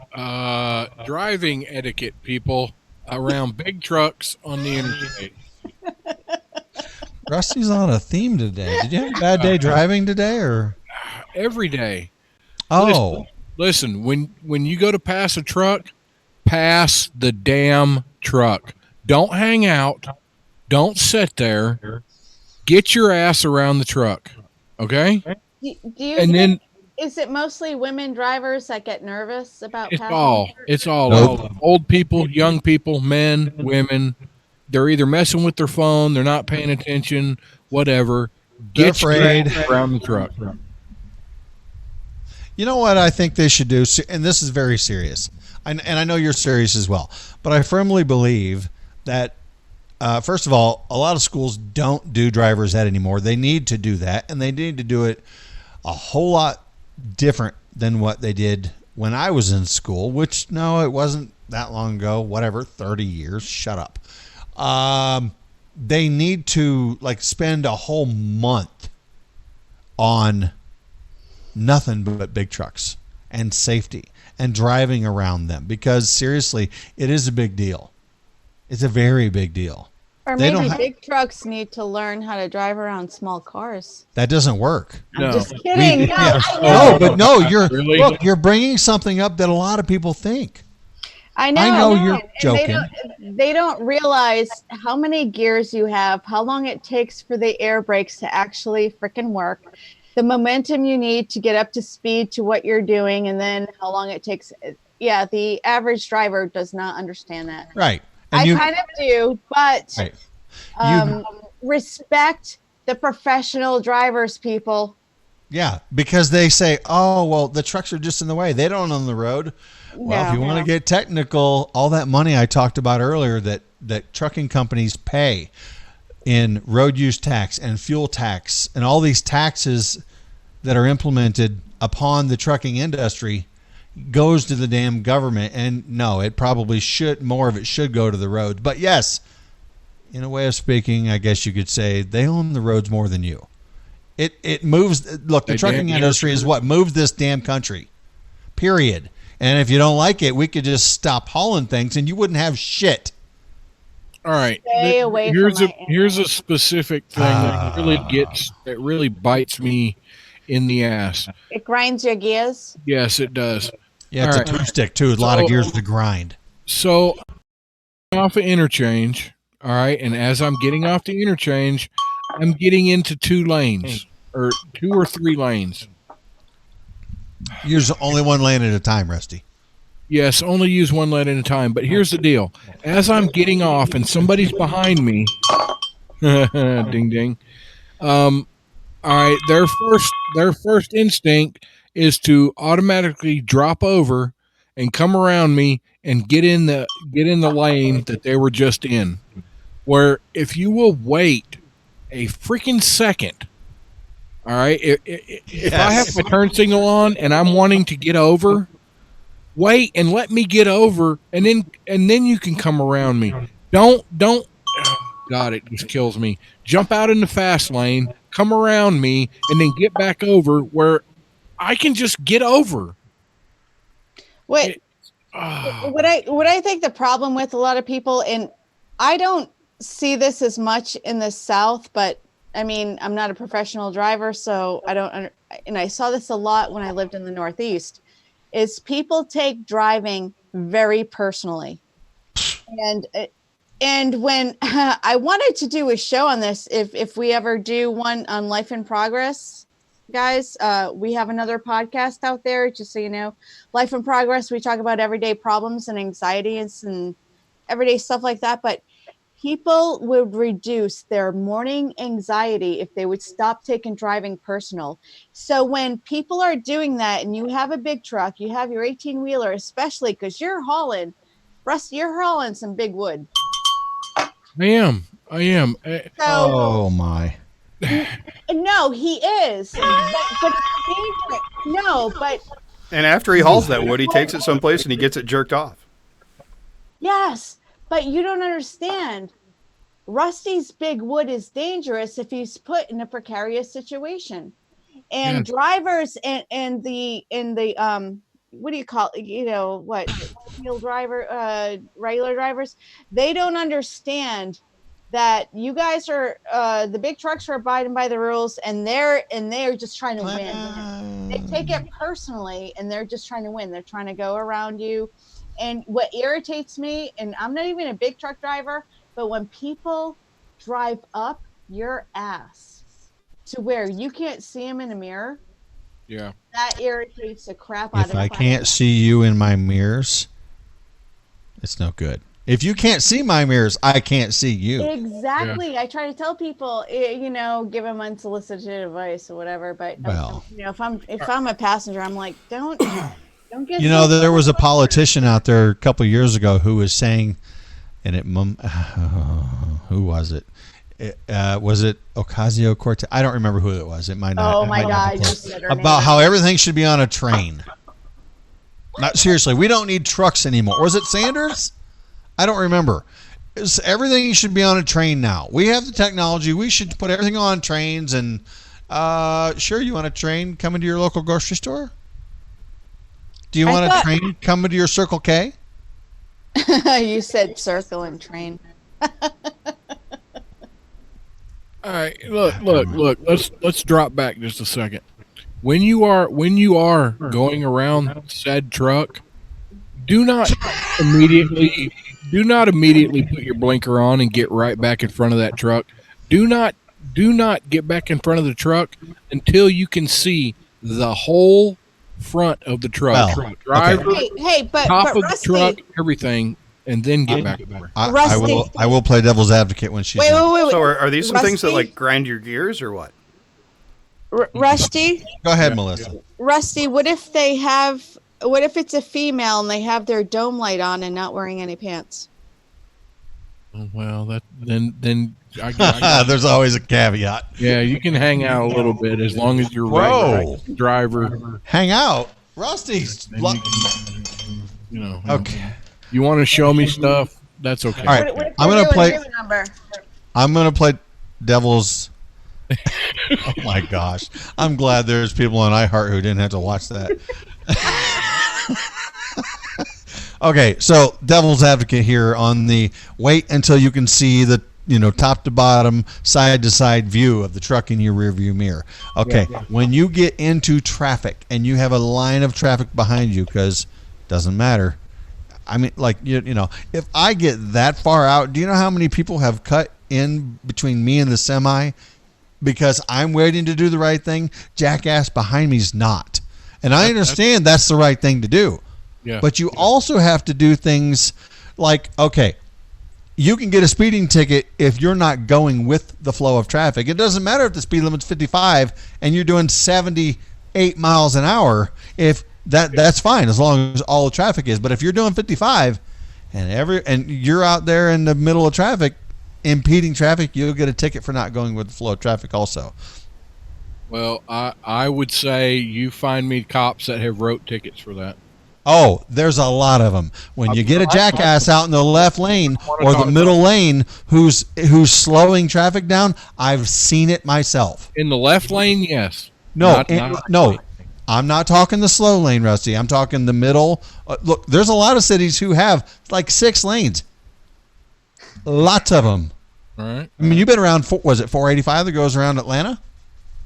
driving etiquette, people, around big trucks on the interstate. Rusty's on a theme today. Did you have a bad day driving today, or Every day. oh? Listen, when you go to pass a truck, pass the damn truck. Don't hang out. Don't sit there. Get your ass around the truck. Okay? Do you And then is it mostly women drivers that get nervous about it's passing? all Nope. old people, young people, men, women. They're either messing with their phone, they're not paying attention, whatever. They're Get your afraid. ass around the truck. You know what I think they should do, and this is very serious, and I know you're serious as well, but I firmly believe that, first of all, a lot of schools don't do driver's ed anymore. They need to do that, and they need to do it a whole lot different than what they did when I was in school, which, no, it wasn't that long ago, whatever, 30 years, shut up. They need to, like, spend a whole month on nothing but big trucks and safety and driving around them, because seriously, it is a big deal. It's a very big deal. Or They maybe don't big trucks need to learn how to drive around small cars. That doesn't work. I'm just kidding. No, I know. No, but no, Really? look, you're bringing something up that a lot of people think. I know. I know you're And joking. They don't realize how many gears you have, how long it takes for the air brakes to actually freaking work, the momentum you need to get up to speed to what you're doing, and then how long it takes. Yeah, the average driver does not understand that. Right. I kind of do, but right. respect the professional drivers, people. Yeah, because they say, oh, well, the trucks are just in the way. They don't own the road. Well, if you want to get technical, all that money I talked about earlier that trucking companies pay in road use tax and fuel tax and all these taxes that are implemented upon the trucking industry goes to the damn government. And no, it probably should, more of it should go to the roads. But yes, in a way of speaking, I guess you could say they own the roads more than you. It moves. Look, the trucking industry is what moves this damn country, period. And if you don't like it, we could just stop hauling things and you wouldn't have shit. All right. Stay away from Here's a specific thing that really bites me in the ass. It grinds your gears. Yes, it does. Yeah, it's All a two-stick too. A lot of gears to grind. So, off of interchange, all right, and as I'm getting off the interchange, I'm getting into 2 lanes or 2 or 3 lanes. Use only one lane at a time, Rusty. Yes, only use one lane at a time. But here's the deal: as I'm getting off and somebody's behind me, ding ding. All right, their first instinct is to automatically drop over and come around me and get in the lane that they were just in. Where if you will wait a freaking second, all right, if I have my turn signal on and I'm wanting to get over, wait and let me get over, and then you can come around me. Don't. God, it just kills me. Jump out in the fast lane, come around me, and then get back over where I can just get over. What I think the problem with a lot of people, and I don't see this as much in the South, but I mean, I'm not a professional driver, so I don't, and I saw this a lot when I lived in the Northeast, is people take driving very personally. And when I wanted to do a show on this, if we ever do one on Life in Progress, guys, we have another podcast out there, just so you know. Life in Progress, we talk about everyday problems and anxieties and everyday stuff like that. But people would reduce their morning anxiety if they would stop taking driving personal. So when people are doing that and you have a big truck, you have your 18-wheeler, especially because you're hauling Rusty, you're hauling some big wood. I am. So, Oh my. no, he is. But it's dangerous. No, but And after he hauls that wood, he takes it someplace and he gets it jerked off. yes, but you don't understand. Rusty's big wood is dangerous if he's put in a precarious situation. And drivers and the what do you call it? You know what? Field driver, regular drivers, they don't understand that you guys are the big trucks are abiding by the rules, and they're just trying to win. They take it personally, and they're just trying to win. They're trying to go around you. And what irritates me, and I'm not even a big truck driver, but when people drive up your ass to where you can't see them in a mirror, Yeah. that irritates the crap out of If me. I can't see you in my mirrors, it's no good. If you can't see my mirrors, I can't see you. Exactly. I try to tell people, you know, give them unsolicited advice or whatever. But Well. you know, if I'm a passenger, I'm like, don't get. You know, so there was a politician out there a couple of years ago who was saying, and who was it? Was it Ocasio-Cortez? I don't remember who it was. It might not. Oh it my might not God! be You close. said her About name. how everything should be on a train. Not seriously. We don't need trucks anymore. Was it Sanders? I don't remember. Everything should be on a train now. We have the technology. We should put everything on trains. And sure, you want a train coming to your local grocery store? Do you want a train coming to your Circle K? You said circle and train. All right, look. Let's drop back just a second. When you are going around said truck, do not immediately put your blinker on and get right back in front of that truck. Do not get back in front of the truck until you can see the whole front of the truck. Well, Driver, Hey, but top of Rusty, the truck, everything, and then get back there. I will play devil's advocate when she's Wait. So are these some things that Rusty? like grind your gears or what? Rusty, Go ahead, Melissa. Rusty. What if it's a female and they have their dome light on and not wearing any pants? Well, then I There's always a caveat. yeah, you can hang out a little bit as long as you're Whoa. right driver. Hang out. Rusty's. You know. Okay. You want to show me stuff? That's okay. All right. What if I'm they're gonna doing play. your number? I'm gonna play devil's. Oh my gosh! I'm glad there's people on iHeart who didn't have to watch that. Okay, so devil's advocate here on the wait until you can see the top to bottom, side to side view of the truck in your rearview mirror. Okay, when you get into traffic and you have a line of traffic behind you, because doesn't matter. I mean, like if I get that far out, do you know how many people have cut in between me and the semi because I'm waiting to do the right thing? Jackass behind me's not, and I understand that's the right thing to do. Yeah. But you also have to do things like, okay, you can get a speeding ticket if you're not going with the flow of traffic. It doesn't matter if the speed limit's 55 and you're doing 78 miles an hour. If that's fine as long as all the traffic is. But if you're doing 55 and you're out there in the middle of traffic, impeding traffic, you'll get a ticket for not going with the flow of traffic also. Well, I would say you find me cops that have wrote tickets for that. Oh, there's a lot of them. When you get a jackass out in the left lane or the middle lane who's slowing traffic down, I've seen it myself. In the left lane, yes. No, I'm not talking the slow lane, Rusty. I'm talking the middle. Look, there's a lot of cities who have like 6 lanes. Lots of them. All right. I mean, you've been around, was it 485 that goes around Atlanta?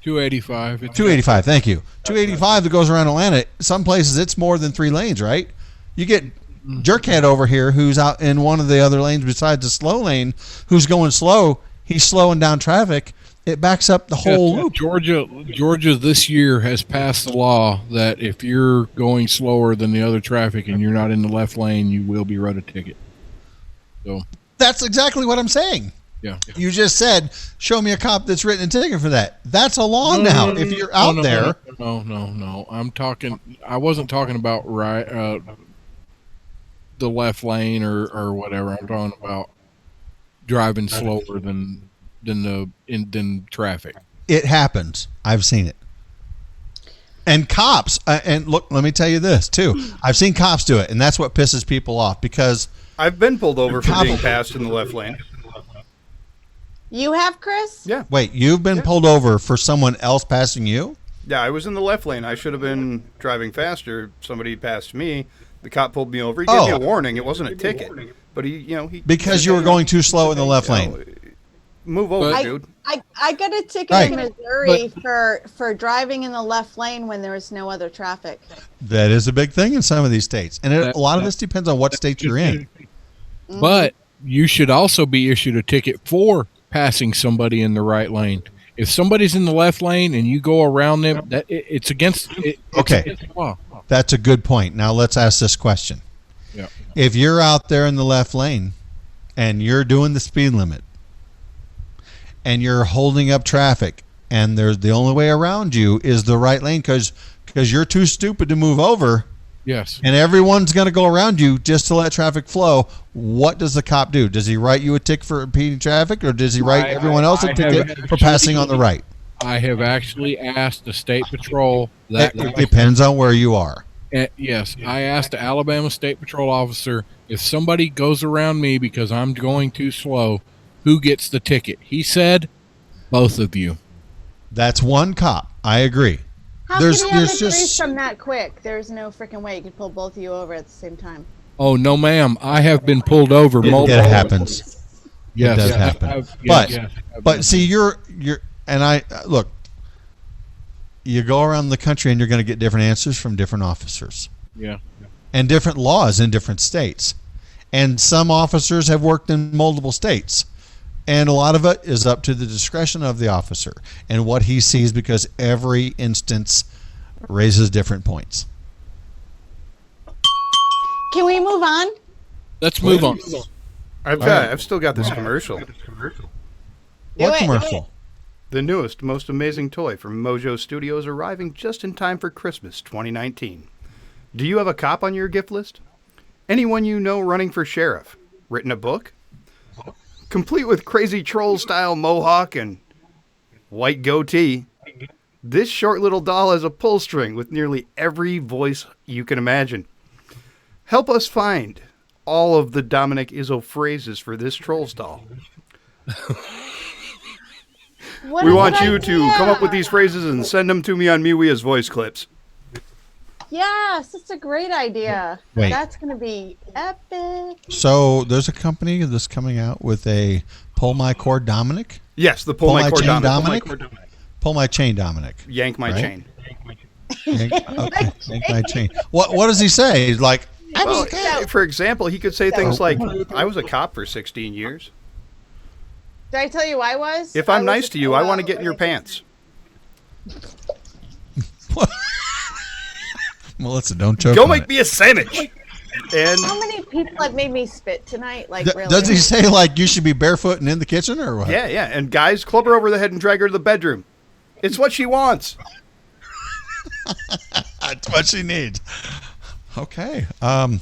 285. 285, thank you. 285 that goes around Atlanta. Some places it's more than 3 lanes, right? You get Jerkhead over here who's out in one of the other lanes besides the slow lane, who's going slow. He's slowing down traffic. It backs up the whole loop. Georgia this year has passed the law that if you're going slower than the other traffic and you're not in the left lane, you will be wrote a ticket. So that's exactly what I'm saying. Yeah. You just said, show me a cop that's written a ticket for that. That's a law now. If you're out there. No. I wasn't talking about the left lane or whatever. I'm talking about driving slower than traffic. It happens. I've seen it. And cops, and look, let me tell you this too. I've seen cops do it, and that's what pisses people off because I've been pulled over for being passed in the left lane. You have, Chris? Yeah. Wait, you've been pulled over for someone else passing you? Yeah, I was in the left lane. I should have been driving faster. Somebody passed me. The cop pulled me over. He gave me a warning. It wasn't a ticket, but he because you were going too slow in the left lane. Move over, dude. I got a ticket in Missouri for driving in the left lane when there was no other traffic. That is a big thing in some of these states, and a lot of this depends on what state you're in. But you should also be issued a ticket for passing somebody in the right lane. If somebody's in the left lane and you go around them, it's against the law. That's a good point. Now let's ask this question. Yeah. If you're out there in the left lane and you're doing the speed limit and you're holding up traffic and there's the only way around you is the right lane because you're too stupid to move over. Yes. And everyone's going to go around you just to let traffic flow. What does the cop do? Does he write you a ticket for impeding traffic, or does he write everyone else a ticket for passing on the right? I have actually asked the State Patrol that. It depends on where you are. Yes, I asked the Alabama State Patrol officer, if somebody goes around me because I'm going too slow, who gets the ticket? He said, both of you. That's one cop. I agree. How can you have a threesome that quick? There's no freaking way you could pull both of you over at the same time. Oh, no, ma'am. I have been pulled over multiple times. It happens. Yes. It does happen. But see, you're and I look, you go around the country and you're going to get different answers from different officers. Yeah. And different laws in different states. And some officers have worked in multiple states. And a lot of it is up to the discretion of the officer and what he sees, because every instance raises different points. Can we move on? Let's move on. I've still got this commercial. What commercial? The newest, most amazing toy from Mojo Studios, arriving just in time for Christmas 2019. Do you have a cop on your gift list? Anyone you know running for sheriff? Written a book? Complete with crazy troll-style mohawk and white goatee, this short little doll has a pull string with nearly every voice you can imagine. Help us find all of the Dominic Izzo phrases for this Trolls doll. We want you to come up with these phrases and send them to me on MeWe as voice clips. Yes, it's a great idea. Wait. That's going to be epic. So there's a company that's coming out with a Pull My Cord Dominic? Yes, the Pull My Cord Chain Dominic. Pull My Chain Dominic. Yank my chain. Yank my chain. What does he say? He's like, well, for example, he could say things like, I was a cop for 16 years. Did I tell you I was? If I'm nice to you, I want to get in your pants. Melissa, don't choke. Go make me a sandwich. And how many people have made me spit tonight? Like, really? Does he say like you should be barefoot and in the kitchen or what? Yeah. And guys, club her over the head and drag her to the bedroom. It's what she wants. That's what she needs. Okay.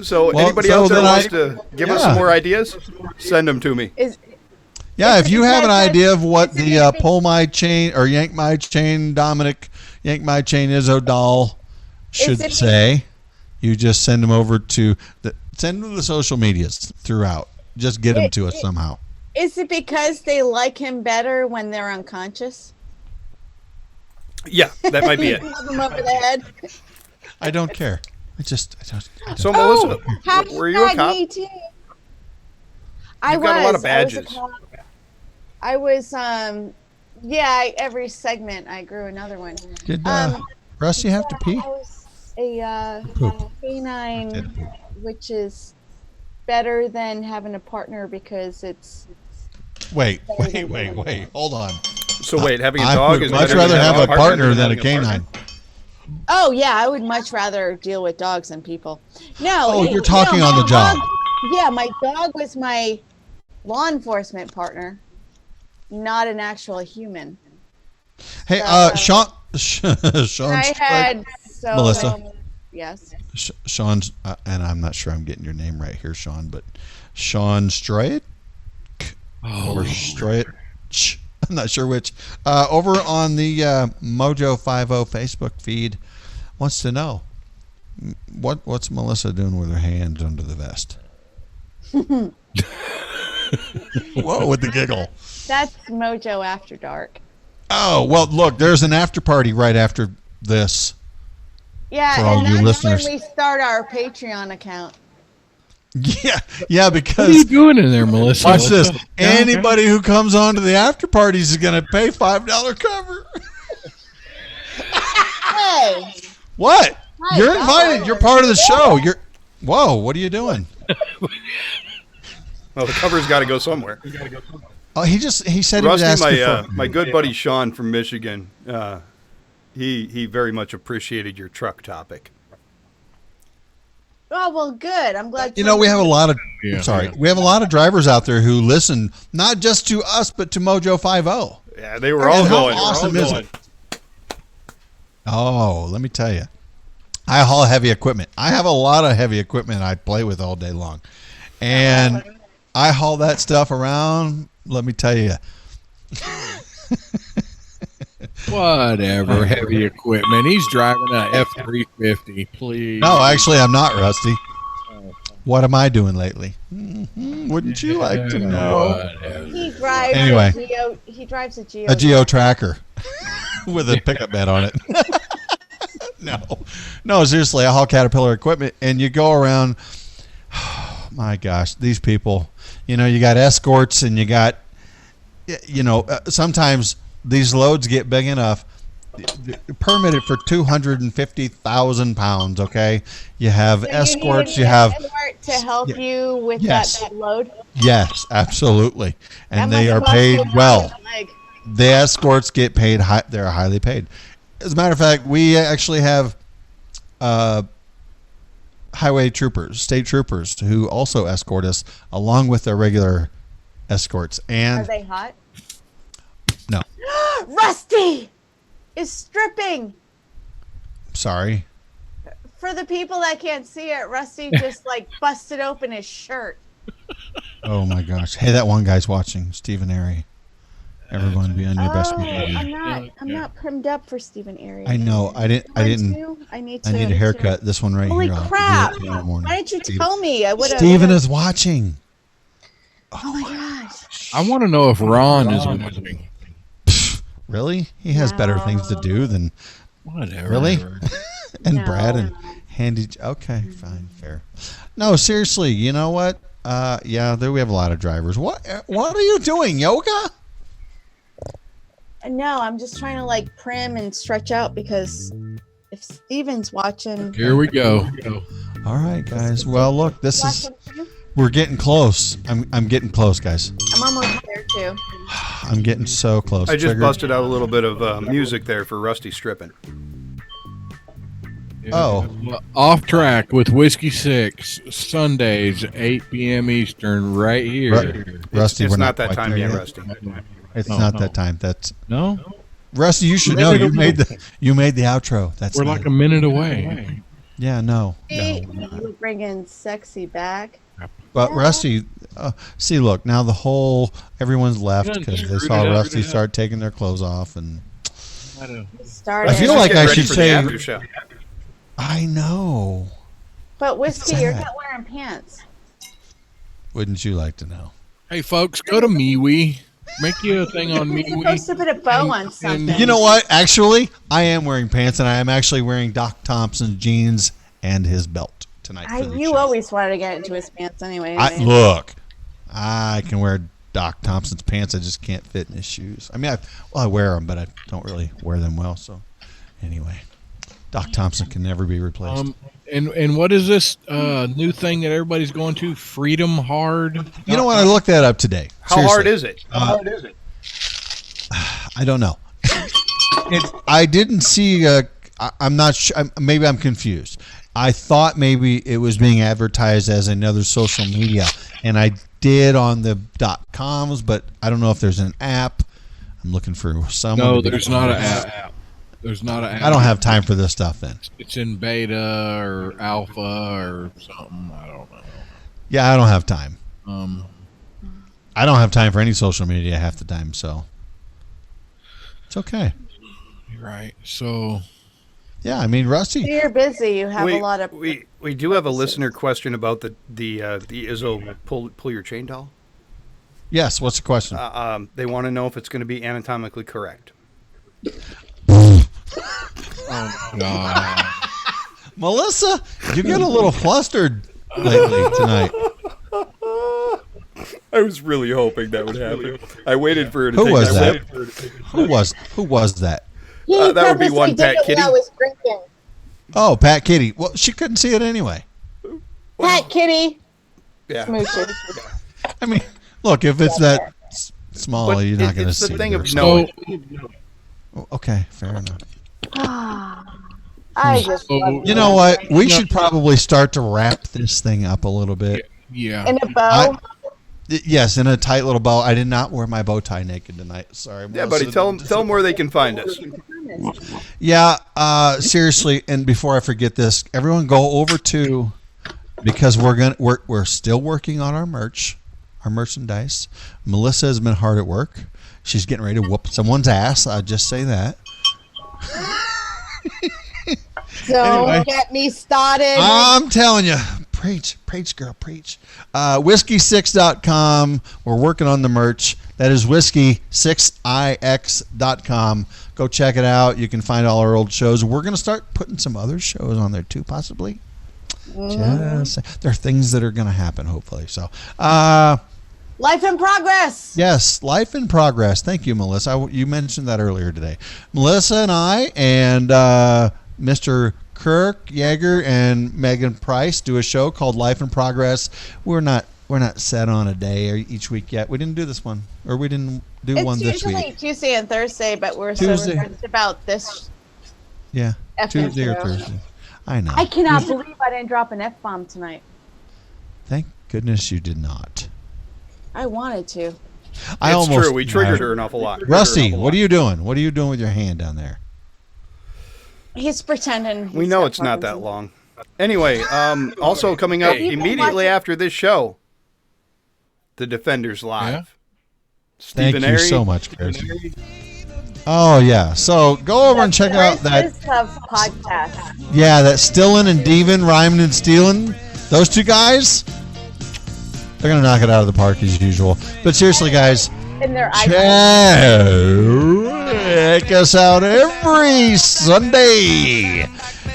So anybody out there wants to give us some more ideas? Send them to me. If you have an idea of what the Pull My Chain or Yank My Chain Dominic, Yank My Chain Izzo doll should say, you just send them over to the social medias throughout. Just get them to us somehow. Is it because they like him better when they're unconscious? Yeah, that might be it. Club him over the head. I don't care. I don't. So Melissa, were you a cop? Me too. You've got a lot of badges. I was every segment I grew another one. Did Russ, you have to pee? I was a canine, which is better than having a partner because it's. Wait. Hold on. So wait, having a dog is much rather have a partner than a canine. Oh yeah, I would much rather deal with dogs than people. No. Oh, you're talking on the job. Yeah, my dog was my law enforcement partner, not an actual human. Hey, Sean. I had so Melissa. many Yes. Sean's, and I'm not sure I'm getting your name right here, Sean, but Sean Stroyet or Stroyet. I'm not sure which. Over on the Mojo 50 Facebook feed, wants to know what's Melissa doing with her hands under the vest. Whoa, with the giggle. That's Mojo After Dark. Oh, well, look, there's an after party right after this. Yeah, for all and you that's listeners. when we start our Patreon account. Yeah, because What are you doing in there, Melissa? watch this. Anybody who comes on to the after parties is going to pay $5 cover. Hey, What? My You're God. invited. You're part of the show. Whoa, what are you doing? Well, the cover's got to go somewhere. Oh, he said he was Rusty, asking for my good buddy Sean from Michigan, he very much appreciated your truck topic. oh well, good. I'm glad. You know, we have a lot of Yeah. we have a lot of drivers out there who listen not just to us but to Mojo 50. Yeah, they were all And how going. awesome is it? Oh, let me tell you. I haul heavy equipment. I have a lot of heavy equipment I play with all day long. And I haul that stuff around, let me tell you. Whatever, heavy equipment. He's driving an F-350, please. No, actually, I'm not, Rusty. What am I doing lately? Wouldn't you like to know? He drives. Anyway. He drives a Geo. A Geo Tracker with a pickup bed on it. No, seriously, I haul Caterpillar equipment, and you go around. Oh, my gosh, these people. You know, you got escorts, and you got, sometimes these loads get big enough. Permitted for 250,000 pounds. Okay, you have escorts. You have escort to help you with Yes. that load. yes, absolutely, and That they must are cost paid you a well. leg. The escorts get paid high. They're highly paid. As a matter of fact, we actually have highway troopers, state troopers, who also escort us along with their regular escorts. Are And they hot? no, Rusty is stripping. sorry. For the people that can't see it, Rusty just like busted open his shirt. Oh my gosh. Hey, that one guy's watching, Stephen Airy. Everyone be on your best Oh, behavior. I'm not primed up for Stephen Airy. I know. I didn't. I need I need a haircut. This one right Holy here. I'll do crap! it tomorrow morning. Why didn't you tell me? I would have. Stephen is watching. Oh my gosh! I want to know if Ron is watching. Really? He has better things to do than Whatever. really. And No. Brad and Handy. Okay, fine, fair. No, seriously. You know what? Yeah, there we have a lot of drivers. What are you doing? Yoga? No, I'm just trying to like prim and stretch out because if Steven's watching, Here we go. All right, guys. Well, look, we're getting close. I'm getting close, guys. I'm almost there too. I'm getting so close. I just Trigger. busted out a little bit of music there for Rusty stripping. Oh. Well, Off Track with Whiskey 6, Sundays, 8 p.m. Eastern, right here. Rusty, It's we're not that quite time there yet, yet. Rusty. It's No, not no. that time. That's No? Rusty. You should know. You made the outro. That's We're not like a minute away. Yeah, no. See, we're bringing sexy back. But Rusty, see, look, now everyone's left You done because they screwed saw it up. Rusty start taking their clothes off, and Started. I feel like I Get ready should for the say, after show. I know. But Whiskey, you're sad. not wearing pants. Wouldn't you like to know? Hey, folks, go to MeWe. Make you a thing on Post MeWe. a bit of bow on something. You know what? Actually, I am wearing pants, and I am actually wearing Doc Thompson jeans and his belt tonight. For the You show. always wanted to get into his pants anyway. Look, I can wear Doc Thompson's pants. I just can't fit in his shoes. I mean, I wear them, but I don't really wear them well. So, anyway, Doc Thompson can never be replaced. And what is this new thing that everybody's going to? Freedom Hard? You know what? I looked that up today. How hard is it? I don't know. I didn't see. I'm not sure. Maybe I'm confused. I thought maybe it was being advertised as another social media, and I did on the .coms, but I don't know if there's an app. I'm looking for some. No, there's not an app. There's not a. I don't have time for this stuff then. It's in beta or alpha or something. I don't know. Yeah, I don't have time. I don't have time for any social media half the time, so it's okay. You're right. So, yeah, I mean, Rusty. You're busy. You have a lot of. We do have a listener question about the Izzo pull your chain doll. Yes. What's the question? They want to know if it's going to be anatomically correct. Oh God. Melissa, you get a little flustered lately tonight. I was really hoping that would happen. I waited for her to Who take was that? Who was that? That would be one Pat Kitty. I was drinking. Oh, Pat Kitty. Well, she couldn't see it anyway. Pat Kitty. Yeah. Smooches. I mean, look, if it's that small, But you're not going to it's the see thing her. of knowing. Okay, fair enough. I just love You know what? We should probably start to wrap this thing up a little bit. Yeah. In a bow. Yes, in a tight little bow. I did not wear my bow tie naked tonight. Sorry. Yeah, buddy, tell them where they can find us. Yeah, seriously, and before I forget this, everyone go over to, because we're still working on our merch, our merchandise. Melissa has been hard at work. She's getting ready to whoop someone's ass. I'll just say that. Don't get me started. I'm telling you, preach, girl, preach. Whiskey6.com. We're working on the merch. That is whiskey6ix.com. Go check it out. You can find all our old shows. We're going to start putting some other shows on there too, possibly. Just, there are things that are going to happen, hopefully. So, Life in progress. yes, life in progress. Thank you, Melissa. You mentioned that earlier today. Melissa and I and Mr. Kirk Yeager and Megan Price do a show called Life in Progress. We're not set on a day each week yet. We didn't do this one, or we didn't do one this week. It's usually Tuesday and Thursday, but we're Tuesday. so reserved about this. Yeah, F-bomb Tuesday or show. Thursday. I know. I cannot believe I didn't drop an F-bomb tonight. Thank goodness you did not. I wanted to. It's true. We triggered her an awful lot. Rusty, what are you doing? What are you doing with your hand down there? He's pretending. We know it's not that long. Anyway, also coming up immediately after this show, The Defenders Live. Yeah? Thank you so much, Chris. Oh, yeah. So go over and check out that. Podcast. Yeah, that Stillin and Devin, Ryman and Steelin. Those two guys, they're going to knock it out of the park as usual. But seriously, guys, In their check us out every Sunday,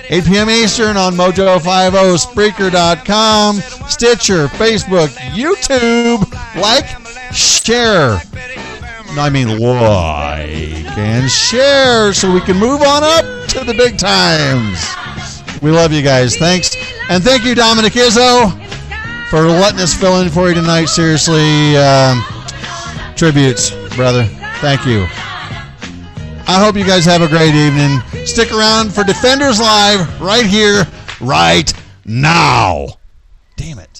8 p.m. Eastern on Mojo50, Spreaker.com, Stitcher, Facebook, YouTube. Like, share. No, I mean like and share so we can move on up to the big times. We love you guys. Thanks. And thank you, Dominic Izzo, for letting us fill in for you tonight. Seriously, tributes, brother. Thank you. I hope you guys have a great evening. Stick around for Defenders Live right here, right now. Damn it.